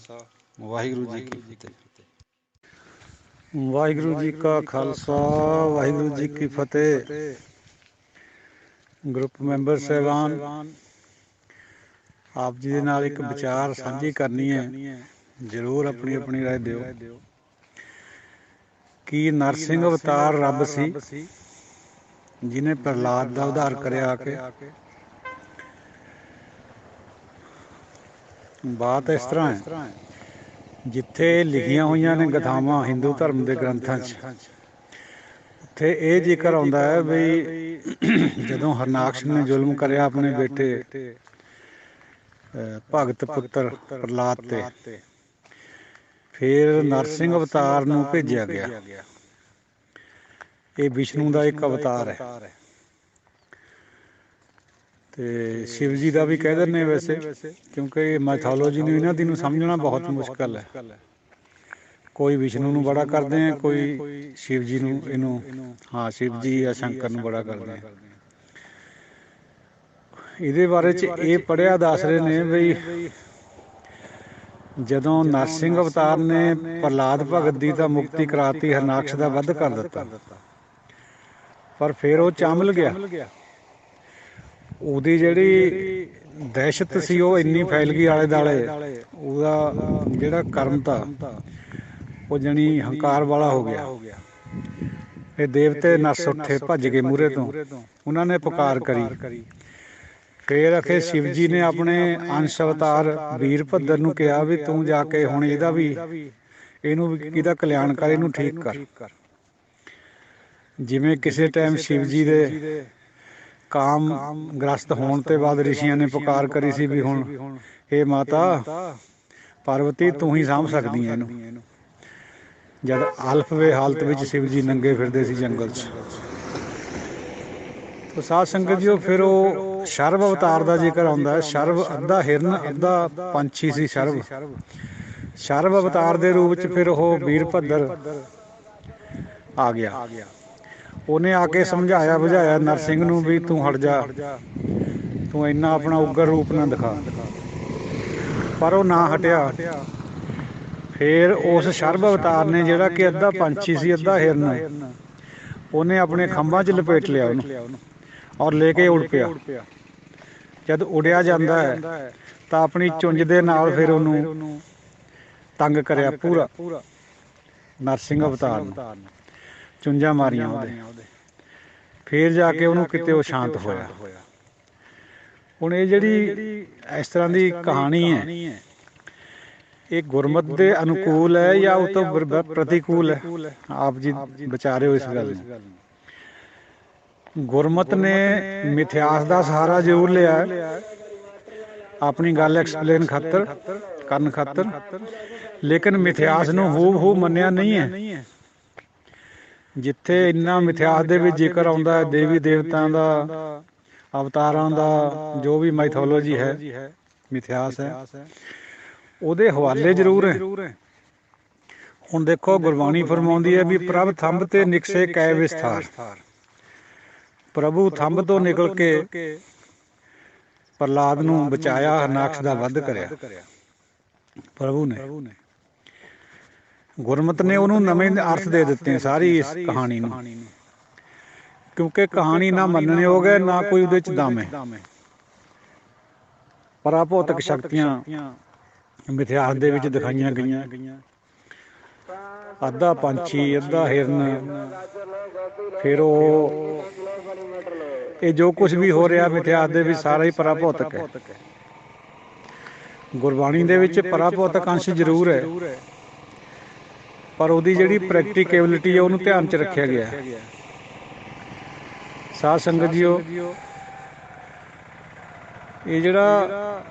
ਵਾਹਿਗੁਰੂ ਜੀ ਕੀ ਫਤਿਹ। ਵਾਹਿਗੁਰੂ ਜੀ ਕਾ ਖਾਲਸਾ, ਵਾਹਿਗੁਰੂ ਜੀ ਕੀ ਫਤਿਹ। ਗਰੁੱਪ ਮੈਂਬਰ ਸਾਹਿਬਾਨ, ਆਪ ਜੀ ਦੇ ਨਾਲ ਇੱਕ ਵਿਚਾਰ ਸਾਂਝੀ ਕਰਨੀ ਹੈ, ਜ਼ਰੂਰ ਆਪਣੀ ਆਪਣੀ ਰਾਏ ਦਿਓ। ਕੀ ਨਰਸਿੰਘ ਅਵਤਾਰ ਰੱਬ ਸੀ ਜਿਹਨੇ ਪ੍ਰਹਲਾਦ ਦਾ ਉਧਾਰ ਕਰਿਆ ਆ ਕੇ? ਬਾਤ ਇਸ ਤਰ੍ਹਾਂ ਹੈ, ਜਿੱਥੇ ਲਿਖੀਆਂ ਹੋਈਆਂ ਨੇ ਗਾਥਾਵਾਂ ਹਿੰਦੂ ਧਰਮ ਦੇ ਗ੍ਰੰਥਾਂ 'ਚ, ਉੱਥੇ ਇਹ ਜ਼ਿਕਰ ਆਉਂਦਾ ਹੈ ਵੀ ਜਦੋਂ ਹਰਨਾਕਸ਼ ਨੇ ਜ਼ੁਲਮ ਕਰਿਆ ਆਪਣੇ ਬੇਟੇ ਭਗਤ ਪੁੱਤਰ ਪ੍ਰਹਲਾਦ ਤੇ, ਫਿਰ ਨਰਸਿੰਘ ਅਵਤਾਰ ਨੂੰ ਭੇਜਿਆ ਗਿਆ। ਇਹ ਵਿਸ਼ਨੂੰ ਦਾ ਇੱਕ ਅਵਤਾਰ ਹੈ, ਤੇ ਸ਼ਿਵ ਜੀ ਦਾ ਵੀ ਕਹਿ ਦਿੰਦੇ ਵੈਸੇ, ਕਿਉਂਕਿ ਮੈਥੋਲੋਜੀ ਨੂੰ ਇਹਨਾਂ ਦੀ ਨੂੰ ਸਮਝਣਾ ਬਹੁਤ ਮੁਸ਼ਕਲ ਹੈ। ਕੋਈ ਵਿਸ਼ਨੂੰ ਨੂੰ ਬੜਾ ਕਰਦੇ ਆ, ਕੋਈ ਸ਼ਿਵ ਜੀ ਨੂੰ, ਇਹਨੂੰ ਸ਼ਿਵ ਜੀ ਜਾਂ ਸ਼ੰਕਰ ਨੂੰ ਬੜਾ ਕਰਦੇ ਆ। ਇਹਦੇ ਬਾਰੇ 'ਚ ਇਹ ਪੜ੍ਹਿਆ ਦੱਸ ਰਹੇ ਨੇ ਬਈ ਜਦੋਂ ਨਰਸਿੰਘ ਅਵਤਾਰ ਨੇ ਪ੍ਰਹਲਾਦ ਭਗਤ ਦੀ ਤਾਂ ਮੁਕਤੀ ਕਰਾਤੀ, ਹਰਨਾਕਸ਼ ਦਾ ਵੱਧ ਕਰ ਦਿੱਤਾ, ਪਰ ਫਿਰ ਉਹ ਚਾਂਬਲ ਗਿਆ। ਉਹਦੀ ਜਿਹੜੀ ਦਹਿਸ਼ਤ ਸੀ ਉਹ ਇੰਨੀ ਫੈਲ ਗਈ ਆਲੇ ਦੁਆਲੇ, ਉਹਦਾ ਜਿਹੜਾ ਕਰਮ ਤਾ ਉਹ ਜਾਣੀ ਹੰਕਾਰ ਵਾਲਾ ਹੋ ਗਿਆ। ਇਹ ਦੇਵਤੇ ਨੱਸ ਉੱਠੇ, ਭੱਜ ਗਏ ਮੂਹਰੇ ਤੋਂ, ਉਹਨਾਂ ਨੇ ਪੁਕਾਰ ਕਰੀ। ਫਿਰ ਅਖੇ ਸ਼ਿਵ ਜੀ ਨੇ ਆਪਣੇ ਅੰਸ਼ ਅਵਤਾਰ ਵੀਰ ਭੱਦਰ ਨੂੰ ਕਿਹਾ ਵੀ ਤੂੰ ਜਾ ਕੇ ਹੁਣ ਇਹਦਾ ਵੀ, ਇਹਨੂੰ ਵੀ ਇਹਦਾ ਕਲਿਆਣ ਕਰ, ਇਹਨੂੰ ਠੀਕ ਕਰ। ਜਿਵੇਂ ਕਿਸੇ ਟਾਈਮ ਸ਼ਿਵ ਜੀ ਦੇ ਕਾਮ ਗ੍ਰਸਤ ਹੋਣ ਤੋਂ ਬਾਅਦ ਰਿਸ਼ੀਆਂ ਨੇ ਪੁਕਾਰ ਕਰੀ ਸੀ ਵੀ ਹੁਣ ਇਹ ਮਾਤਾ ਪਾਰਵਤੀ ਤੂੰ ਹੀ ਸਾਂਭ ਸਕਦੀ ਹੈ ਇਹਨੂੰ, ਜਦ ਅਲਫਵੇ ਹਾਲਤ ਵਿੱਚ ਸ਼ਿਵ ਜੀ ਨੰਗੇ ਫਿਰਦੇ ਸੀ ਜੰਗਲ 'ਚ। ਸਾਧ ਸੰਗਤ ਜੀ, ਫਿਰ ਉਹ ਸ਼ਰਵ ਅਵਤਾਰ ਦਾ ਜ਼ਿਕਰ ਆਉਂਦਾ ਹੈ। ਸ਼ਰਵ ਅੱਧਾ ਹਿਰਨ ਅੱਧਾ ਪੰਛੀ ਸੀ। ਸ਼ਰਵ ਅਵਤਾਰ ਦੇ ਰੂਪ 'ਚ ਫਿਰ ਉਹ ਵੀਰ ਭੱਦਰ ਆ ਗਿਆ। ਉਹਨੇ ਆ ਕੇ ਸਮਝਾਇਆ ਬੁਝਾਇਆ ਨਰਸਿੰਘ ਨੂੰ ਵੀ ਤੂੰ ਹਟ ਜਾ, ਤੂੰ ਇੰਨਾ ਆਪਣਾ ਉਗਰ ਰੂਪ ਨਾ ਦਿਖਾ, ਪਰ ਉਹ ਨਾ ਹਟਿਆ। ਫਿਰ ਉਸ ਸ਼ਰਵ ਅਵਤਾਰ ਨੇ, ਜਿਹੜਾ ਕਿ ਅੱਧਾ ਪੰਛੀ ਸੀ ਅੱਧਾ ਹਿਰਨ, ਉਹਨੇ ਆਪਣੇ ਖੰਭਾਂ 'ਚ ਲਪੇਟ ਲਿਆ ਉਹਨੂੰ ਔਰ ਲੈ ਕੇ ਉੜ ਪਿਆ। ਜਦ ਉੜਿਆ ਜਾਂਦਾ ਹੈ ਤਾਂ ਆਪਣੀ ਚੁੰਝ ਦੇ ਨਾਲ ਫਿਰ ਉਹਨੂੰ ਤੰਗ ਕਰਿਆ ਪੂਰਾ, ਨਰਸਿੰਘ ਅਵਤਾਰ ਨੂੰ ਚੁੰਝਾਂ ਮਾਰੀਆਂ ਉਹਦੇ। ਫਿਰ ਜਾ ਕੇ ਉਹਨੂੰ ਕਿਤੇ ਉਹ ਸ਼ਾਂਤ ਹੋਇਆ। ਹੁਣ ਇਹ ਜਿਹੜੀ ਇਸ ਤਰ੍ਹਾਂ ਦੀ ਕਹਾਣੀ ਹੈ, ਇਹ ਗੁਰਮਤ ਦੇ ਅਨੁਕੂਲ ਹੈ ਜਾਂ ਉਹ ਤੋਂ ਪ੍ਰਤੀਕੂਲ ਹੈ? ਆਪ ਜੀ ਵਿਚਾਰਿਓ ਇਸ ਗੱਲ ਨੂੰ। ਗੁਰਮਤ ਨੇ ਮਿਥਿਆਸ ਦਾ ਸਹਾਰਾ ਜ਼ਰੂਰ ਲਿਆ ਆਪਣੀ ਗੱਲ ਐਕਸਪਲੇਨ ਕਰਨ ਖਾਤਰ, ਲੇਕਿਨ ਮਿਥਿਆਸ ਨੂੰ ਹੂਬਹੂ ਮੰਨਿਆ ਨਹੀਂ ਹੈ। ਜਿੱਥੇ ਇੰਨਾ ਮਿਥਿਆਸ ਦੇ ਵਿੱਚ ਜ਼ਿਕਰ ਆਉਂਦਾ ਹੈ ਦੇਵੀ ਦੇਵਤਾਂ ਦਾ, ਅਵਤਾਰਾਂ ਦਾ, ਜੋ ਵੀ ਮਾਈਥੋਲੋਜੀ ਹੈ, ਮਿਥਿਆਸ ਹੈ, ਉਹਦੇ ਹਵਾਲੇ ਜ਼ਰੂਰ ਹੈ। ਹੁਣ ਦੇਖੋ, ਗੁਰਬਾਣੀ ਫਰਮਾਉਂਦੀ ਹੈ ਵੀ ਪ੍ਰਭ ਥੰਬ ਤੇ ਨਿਕਸੇ ਕੈ ਵਿਸਥਾਰ। ਪ੍ਰਭੂ ਥੰਬ ਤੋਂ ਨਿਕਲ ਕੇ ਪ੍ਰਹਲਾਦ ਨੂੰ ਬਚਾਇਆ, ਹਰਨਾਕਸ਼ ਦਾ ਵੱਧ ਕਰਿਆ ਪ੍ਰਭੂ ਨੇ। ਗੁਰਮਤ ਨੇ ਉਹਨੂੰ ਨਵੇਂ ਅਰਥ ਦੇ ਦਿੱਤੇ ਸਾਰੀ ਇਸ ਕਹਾਣੀ ਨੂੰ, ਕਿਉਂਕਿ ਕਹਾਣੀ ਨਾ ਮੰਨਣ ਯੋਗ ਹੈ, ਨਾ ਕੋਈ ਉਹਦੇ 'ਚ ਦਮ ਹੈ। ਪਰਾਭੌਤਿਕ ਸ਼ਕਤੀਆਂ ਮਿਥਿਹਾਸ ਦੇ ਵਿੱਚ ਦਿਖਾਈਆਂ ਗਈਆਂ। ਅੱਧਾ ਪੰਛੀ, ਅੱਧਾ ਹਿਰਨ, ਫਿਰ ਉਹ ਇਹ ਜੋ ਕੁਝ ਵੀ ਹੋ ਰਿਹਾ ਮਿਥਿਹਾਸ ਦੇ ਵਿੱਚ ਸਾਰਾ ਹੀ ਪਰਾਭੌਤਿਕ ਹੈ। ਗੁਰਬਾਣੀ ਦੇ ਵਿੱਚ ਪਰਾਭੌਤਿਕ ਅੰਸ਼ ਜ਼ਰੂਰ ਹੈ, ਪਰ ਉਹਦੀ ਜਿਹੜੀ ਪ੍ਰੈਕਟੀਕੇਬਿਲਿਟੀ ਹੈ ਉਹਨੂੰ ਧਿਆਨ 'ਚ ਰੱਖਿਆ ਗਿਆ। ਸਾਧ ਸੰਗਤ ਜੀਓ, ਇਹ ਜਿਹੜਾ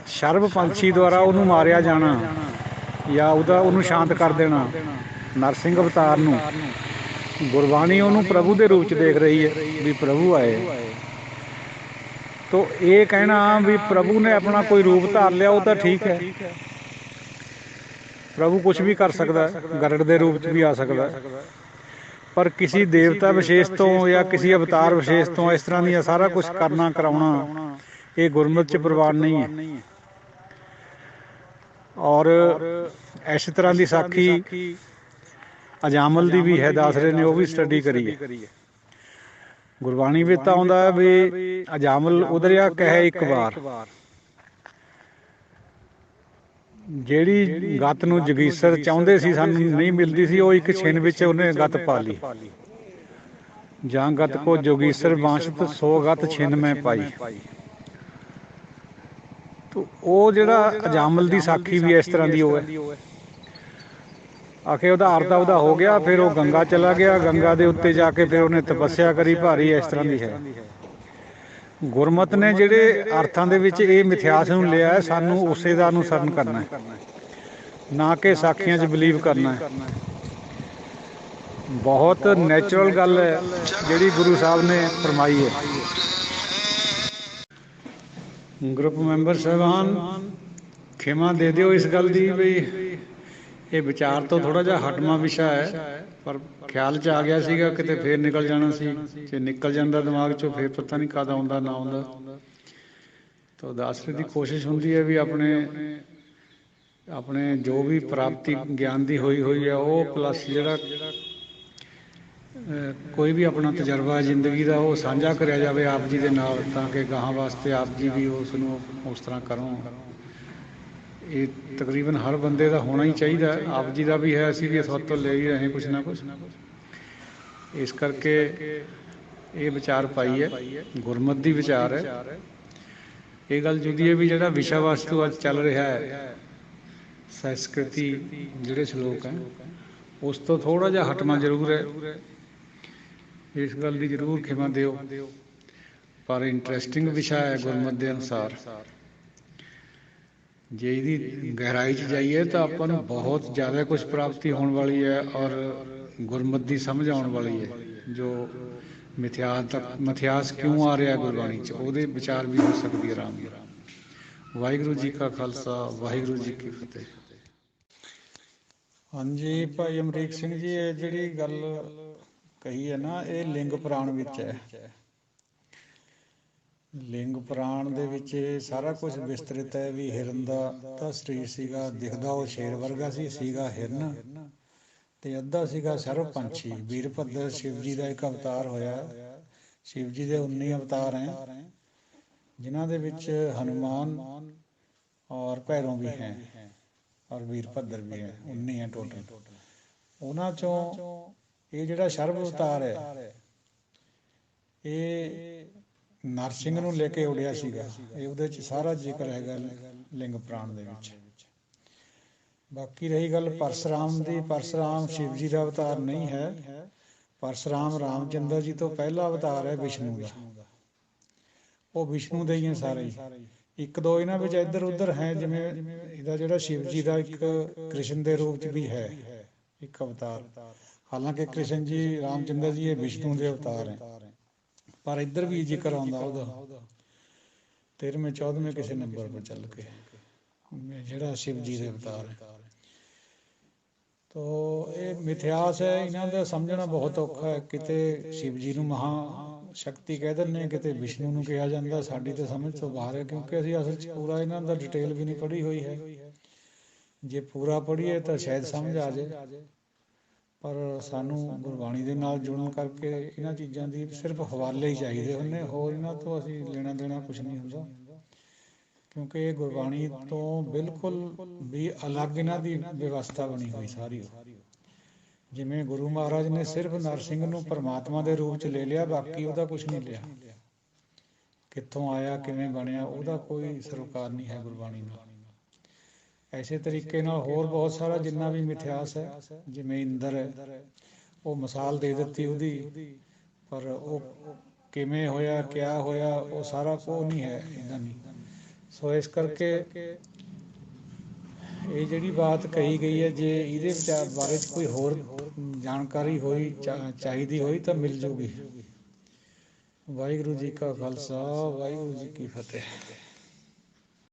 ਸ਼ਰਭ ਪੰਛੀ ਦੁਆਰਾ ਉਹਨੂੰ ਮਾਰਿਆ ਜਾਣਾ ਜਾਂ ਉਹਨੂੰ ਸ਼ਾਂਤ ਕਰ ਦੇਣਾ, ਨਰਸਿੰਘ ਅਵਤਾਰ ਨੂੰ, ਗੁਰਬਾਣੀ ਉਹਨੂੰ ਪ੍ਰਭੂ ਦੇ ਰੂਪ 'ਚ ਦੇਖ ਰਹੀ ਹੈ ਵੀ ਪ੍ਰਭੂ ਆਏ। ਤੋ ਇਹ ਕਹਿਣਾ ਵੀ ਪ੍ਰਭੂ ਨੇ ਆਪਣਾ ਕੋਈ ਰੂਪ ਧਾਰ ਲਿਆ, ਉਹ ਤਾਂ ਠੀਕ ਹੈ, ਪ੍ਰਭੂ ਕੁਛ ਵੀ ਕਰ ਸਕਦਾ, ਗਰੜ ਦੇ ਰੂਪ 'ਚ ਵੀ ਆ ਸਕਦਾ, ਪਰ ਕਿਸੇ ਦੇਵਤਾ ਵਿਸ਼ੇਸ਼ ਤੋਂ ਜਾਂ ਕਿਸੇ ਅਵਤਾਰ ਵਿਸ਼ੇਸ਼ ਤੋਂ ਇਸ ਤਰ੍ਹਾਂ ਦੀਆਂ ਸਾਰਾ ਕੁਛ ਕਰਨਾ ਕਰਾਉਣਾ ਇਹ ਗੁਰਮਤਿ 'ਚ ਪ੍ਰਵਾਨ ਨਹੀਂ ਹੈ। ਔਰ ਇਸ ਤਰ੍ਹਾਂ ਦੀ ਸਾਖੀ ਅਜਾਮਲ ਦੀ ਵੀ ਹੈ, ਦੱਸ ਰਹੇ ਨੇ, ਉਹ ਵੀ ਸਟੱਡੀ ਕਰੀ ਹੈ। ਗੁਰਬਾਣੀ ਵਿੱਚ ਤਾਂ ਆਉਂਦਾ ਵੀ ਅਜਾਮਲ ਉਧਰਿਆ ਕਹੇ ਇੱਕ ਵਾਰ, ਜਿਹੜੀ ਗੱਤ ਨੂੰ ਜਗੀਸਰ ਚਾਹੁੰਦੇ ਸੀ ਸਾਨੂੰ ਨਹੀਂ ਮਿਲਦੀ ਸੀ, ਉਹ ਇੱਕ ਛਿਨ ਵਿੱਚ ਉਹਨੇ ਗੱਤ ਪਾ ਲਈ। ਜਾਂ ਗੱਤ ਕੋ ਜੋਗੀਸਰ ਬਾਂਸ਼ਤ ਸੋ ਗੱਤ ਛਿਨ ਮੈਂ ਪਾਈ। ਉਹ ਜਿਹੜਾ ਅਜਾਮਲ ਦੀ ਸਾਖੀ ਵੀ ਇਸ ਤਰ੍ਹਾਂ ਦੀ ਉਹ ਹੈ। ਆਖੇ ਉਹਦਾ ਅਰਥ ਉਹਦਾ ਹੋ ਗਿਆ, ਫਿਰ ਉਹ ਗੰਗਾ ਚਲਾ ਗਿਆ, ਗੰਗਾ ਦੇ ਉੱਤੇ ਜਾ ਕੇ ਫਿਰ ਉਹਨੇ ਤਪੱਸਿਆ ਕਰੀ ਭਾਰੀ, ਇਸ ਤਰ੍ਹਾਂ ਦੀ ਹੈ। ਗੁਰਮਤਿ ਨੇ ਜਿਹੜੇ ਅਰਥਾਂ ਦੇ ਵਿੱਚ ਇਹ ਮਿਥਿਹਾਸ ਨੂੰ ਲਿਆ ਹੈ, ਸਾਨੂੰ ਉਸੇ ਦਾ ਅਨੁਸਰਨ ਕਰਨਾ ਹੈ, ਨਾ ਕਿ ਸਾਖੀਆਂ 'ਚ ਬਿਲੀਵ ਕਰਨਾ ਹੈ। ਬਹੁਤ ਨੈਚੁਰਲ ਗੱਲ ਹੈ ਜਿਹੜੀ ਗੁਰੂ ਸਾਹਿਬ ਨੇ ਫਰਮਾਈ ਹੈ। ਗਰੁੱਪ ਮੈਂਬਰ ਸਾਹਿਬਾਨ, ਖਿਮਾ ਦੇ ਦਿਓ ਇਸ ਗੱਲ ਦੀ ਵੀ ਇਹ ਵਿਚਾਰ ਤੋਂ ਥੋੜ੍ਹਾ ਜਿਹਾ ਹਟਵਾਂ ਵਿਸ਼ਾ ਹੈ, ਪਰ ਖਿਆਲ 'ਚ ਆ ਗਿਆ ਸੀਗਾ ਕਿਤੇ ਫੇਰ ਨਿਕਲ ਜਾਣਾ ਸੀ, ਜੇ ਨਿਕਲ ਜਾਂਦਾ ਦਿਮਾਗ 'ਚੋਂ ਫੇਰ ਪਤਾ ਨਹੀਂ ਕਦ ਆਉਂਦਾ ਨਾ ਆਉਂਦਾ। ਤਾਂ ਦੱਸਣ ਦੀ ਕੋਸ਼ਿਸ਼ ਹੁੰਦੀ ਹੈ ਵੀ ਆਪਣੇ ਜੋ ਵੀ ਪ੍ਰਾਪਤੀ ਗਿਆਨ ਦੀ ਹੋਈ ਹੈ ਉਹ ਪਲੱਸ ਜਿਹੜਾ ਕੋਈ ਵੀ ਆਪਣਾ ਤਜਰਬਾ ਜ਼ਿੰਦਗੀ ਦਾ ਉਹ ਸਾਂਝਾ ਕਰਿਆ ਜਾਵੇ ਆਪ ਜੀ ਦੇ ਨਾਲ, ਤਾਂ ਕਿ ਗਾਹਾਂ ਵਾਸਤੇ ਆਪ ਜੀ ਵੀ ਉਸ ਨੂੰ ਉਸ ਤਰ੍ਹਾਂ ਕਰੋ। ਇਹ ਤਕਰੀਬਨ ਹਰ ਬੰਦੇ ਦਾ ਹੋਣਾ ਹੀ ਚਾਹੀਦਾ, ਆਪ ਜੀ ਦਾ ਵੀ ਹੈ, ਅਸੀਂ ਵੀ ਸਭ ਤੋਂ ਲੈ ਹੀ ਰਹੇ ਕੁਛ ਨਾ ਕੁਛ। ਇਸ ਕਰਕੇ ਇਹ ਵਿਚਾਰ ਪਾਈ ਹੈ, ਗੁਰਮਤਿ ਦੀ ਵਿਚਾਰ ਹੈ। ਇਹ ਗੱਲ ਜੁਦੀ ਹੈ ਵੀ ਜਿਹੜਾ ਵਿਸ਼ਾ ਵਸਤੂ ਅੱਜ ਚੱਲ ਰਿਹਾ ਹੈ, ਸੰਸਕ੍ਰਿਤੀ ਜਿਹੜੇ ਸ਼ਲੋਕ ਹੈ, ਉਸ ਤੋਂ ਥੋੜ੍ਹਾ ਜਿਹਾ ਹਟਵਾਂ ਜ਼ਰੂਰ ਹੈ। ਇਸ ਗੱਲ ਦੀ ਜ਼ਰੂਰ ਖਿਮਾ ਦਿਓ, ਪਰ ਇੰਟਰਸਟਿੰਗ ਵਿਸ਼ਾ ਹੈ ਗੁਰਮਤਿ ਦੇ ਅਨੁਸਾਰ। ਜੇ ਇਹਦੀ ਗਹਿਰਾਈ 'ਚ ਜਾਈਏ ਤਾਂ ਆਪਾਂ ਨੂੰ ਬਹੁਤ ਜ਼ਿਆਦਾ ਕੁਛ ਪ੍ਰਾਪਤੀ ਹੋਣ ਵਾਲੀ ਹੈ, ਔਰ ਗੁਰਮਤਿ ਦੀ ਸਮਝ ਆਉਣ ਵਾਲੀ ਹੈ। ਜੋ ਮਿਥਿਹਾਸ ਕਿਉਂ ਆ ਰਿਹਾ ਗੁਰਬਾਣੀ 'ਚ, ਉਹਦੇ ਵਿਚਾਰ ਵੀ ਹੋ ਸਕਦੀ ਆਰਾਮ ਨਾਲ। ਵਾਹਿਗੁਰੂ ਜੀ ਕਾ ਖਾਲਸਾ, ਵਾਹਿਗੁਰੂ ਜੀ ਕੀ ਫਤਿਹ। ਹਾਂਜੀ ਭਾਈ ਅਮਰੀਕ ਸਿੰਘ ਜੀ, ਇਹ ਜਿਹੜੀ ਗੱਲ ਕਹੀ ਹੈ ਨਾ, ਇਹ ਲਿੰਗ ਪੁਰਾਣ ਵਿੱਚ ਹੈ। ਲਿੰਗ ਪੁਰਾਣ ਦੇ ਵਿੱਚ ਸਾਰਾ ਕੁਝ ਵਿਸਤ੍ਰਿਤ ਹੈ ਵੀ ਹਿਰਨ ਦਾ ਸਰੀਰ ਸੀਗਾ, ਦਿਖਦਾ ਉਹ ਸ਼ੇਰ ਵਰਗਾ ਸੀਗਾ ਹਿਰਨ, ਤੇ ਅੱਧਾ ਸੀਗਾ ਸਰਵ ਪੰਛੀ। ਵੀਰਭੱਦਰ ਸ਼ਿਵ ਜੀ ਦਾ ਇੱਕ ਅਵਤਾਰ ਹੋਇਆ। ਸ਼ਿਵ ਜੀ ਦੇ 19 ਅਵਤਾਰ ਹੈ, ਜਿਨ੍ਹਾਂ ਦੇ ਵਿੱਚ ਹਨੂਮਾਨ ਔਰ ਭੈਰੋਂ ਵੀ ਹੈ ਔਰ ਵੀਰਭੱਦਰ ਵੀ ਹੈ, 19 ਹੈ ਟੋਟਲ। ਉਹਨਾਂ ਚੋਂ ਇਹ ਜਿਹੜਾ ਸਰਵ ਅਵਤਾਰ ਹੈ, ਇਹ ਨਰਸਿੰਘ ਨੂੰ ਲੈ ਕੇ ਉੜਿਆ ਸੀਗਾ। ਇਹ ਉਹਦੇ 'ਚ ਸਾਰਾ ਜ਼ਿਕਰ ਹੈਗਾ ਲਿੰਗ ਪੁਰਾਣ ਦੇ ਵਿੱਚ। ਬਾਕੀ ਰਹੀ ਗੱਲ ਪਰਸ਼ੁਰਾਮ ਦੀ, ਪਰਸ਼ੁਰਾਮ ਸ਼ਿਵ ਜੀ ਦਾ ਅਵਤਾਰ ਨਹੀਂ ਹੈ। ਪਰਸ਼ੁਰਾਮ ਰਾਮ ਚੰਦਰ ਜੀ ਤੋਂ ਪਹਿਲਾ ਅਵਤਾਰ ਹੈ ਵਿਸ਼ਨੂੰ ਦਾ। ਉਹ ਵਿਸ਼ਨੂੰ ਦੇ ਹੀ ਹੈ ਸਾਰੇ ਹੀ। ਇੱਕ ਦੋ ਇਹਨਾਂ ਵਿੱਚ ਇੱਧਰ ਉੱਧਰ ਹੈ, ਜਿਵੇਂ ਇਹਦਾ ਜਿਹੜਾ ਸ਼ਿਵ ਜੀ ਦਾ ਇੱਕ ਕ੍ਰਿਸ਼ਨ ਦੇ ਰੂਪ 'ਚ ਵੀ ਹੈ ਇੱਕ ਅਵਤਾਰ। ਹਾਲਾਂਕਿ ਕ੍ਰਿਸ਼ਨ ਜੀ, ਰਾਮ ਚੰਦਰ ਜੀ ਇਹ ਵਿਸ਼ਨੂੰ ਦੇ ਅਵਤਾਰ ਹੈ, ਪਰ ਇੱਧਰ ਵੀ ਜ਼ਿਕਰ ਆਉਂਦਾ ਉਹਦਾ 13ਵੇਂ 14ਵੇਂ ਕਿਸੇ ਨੰਬਰ ਪਰ ਚੱਲ ਕੇ, ਜਿਹੜਾ ਸ਼ਿਵ ਜੀ ਦੇ ਅਵਤਾਰ ਹੈ। ਤੋ ਇਹ ਮਿਥਿਹਾਸ ਹੈ, ਇਹਨਾਂ ਦਾ ਸਮਝਣਾ ਬਹੁਤ ਔਖਾ ਹੈ। ਕਿਤੇ ਸ਼ਿਵ ਜੀ ਨੂੰ ਮਹਾ ਸ਼ਕਤੀ ਕਹਿ ਦਿੰਦੇ, ਕਿਤੇ ਵਿਸ਼ਨੂੰ ਨੂੰ ਕਿਹਾ ਜਾਂਦਾ। ਸਾਡੀ ਤਾਂ ਸਮਝ ਤੋਂ ਬਾਹਰ ਹੈ, ਕਿਉਂਕਿ ਅਸੀਂ ਅਸਲ 'ਚ ਪੂਰਾ ਇਹਨਾਂ ਦਾ ਡਿਟੇਲ ਵੀ ਨਹੀਂ ਪੜ੍ਹੀ ਹੋਈ ਹੈ। ਜੇ ਪੂਰਾ ਪੜ੍ਹੀਏ ਤਾਂ ਸ਼ਾਇਦ ਸਮਝ ਆ ਜਾਏ, ਪਰ ਸਾਨੂੰ ਗੁਰਬਾਣੀ ਦੇ ਨਾਲ ਜੁੜਨ ਕਰਕੇ ਇਹਨਾਂ ਚੀਜ਼ਾਂ ਦੀ ਸਿਰਫ ਹਵਾਲੇ ਹੀ ਚਾਹੀਦੇ ਹੁੰਦੇ, ਹੋਰ ਇਹਨਾਂ ਤੋਂ ਅਸੀਂ ਲੈਣਾ ਦੇਣਾ ਕੁਛ ਨਹੀਂ ਹੁੰਦਾ। ਕਿਉਂਕਿ ਇਹ ਗੁਰਬਾਣੀ ਤੋਂ ਬਿਲਕੁਲ ਵੀ ਅਲੱਗ ਇਹਨਾਂ ਦੀ ਵਿਵਸਥਾ ਬਣੀ ਹੋਈ ਸਾਰੀ। ਜਿਵੇਂ ਗੁਰੂ ਮਹਾਰਾਜ ਨੇ ਸਿਰਫ ਨਰਸਿੰਘ ਨੂੰ ਪਰਮਾਤਮਾ ਦੇ ਰੂਪ 'ਚ ਲੈ ਲਿਆ, ਬਾਕੀ ਉਹਦਾ ਕੁਝ ਨਹੀਂ ਲਿਆ। ਕਿੱਥੋਂ ਆਇਆ, ਕਿਵੇਂ ਬਣਿਆ, ਉਹਦਾ ਕੋਈ ਸਰੋਕਾਰ ਨਹੀਂ ਹੈ ਗੁਰਬਾਣੀ ਨਾਲ। ਐਸੇ ਤਰੀਕੇ ਨਾਲ ਹੋਰ ਬਹੁਤ ਸਾਰਾ ਜਿੰਨਾ ਵੀ ਮਿਥਿਹਾਸ ਹੈ, ਜਿਵੇਂ ਇੰਦਰ ਹੈ, ਉਹ ਮਿਸਾਲ ਦੇ ਦਿੱਤੀ ਉਹਦੀ, ਪਰ ਉਹ ਕਿਵੇਂ ਹੋਇਆ, ਕਿਆ ਹੋਇਆ, ਉਹ ਸਾਰਾ ਕੁਝ ਨਹੀਂ ਹੈ ਇੱਦਾਂ ਨਹੀਂ। ਸੋ ਇਸ ਕਰਕੇ ਇਹ ਜਿਹੜੀ ਬਾਤ ਕਹੀ ਗਈ ਹੈ, ਜੇ ਇਹਦੇ ਵਿਚਾਰ ਬਾਰੇ 'ਚ ਕੋਈ ਹੋਰ ਜਾਣਕਾਰੀ ਹੋਈ ਚਾਹੀਦੀ ਹੋਈ ਤਾਂ ਮਿਲ ਜੂਗੀ। ਵਾਹਿਗੁਰੂ ਜੀ ਕਾ ਖਾਲਸਾ, ਵਾਹਿਗੁਰੂ ਜੀ ਕੀ ਫਤਿਹ।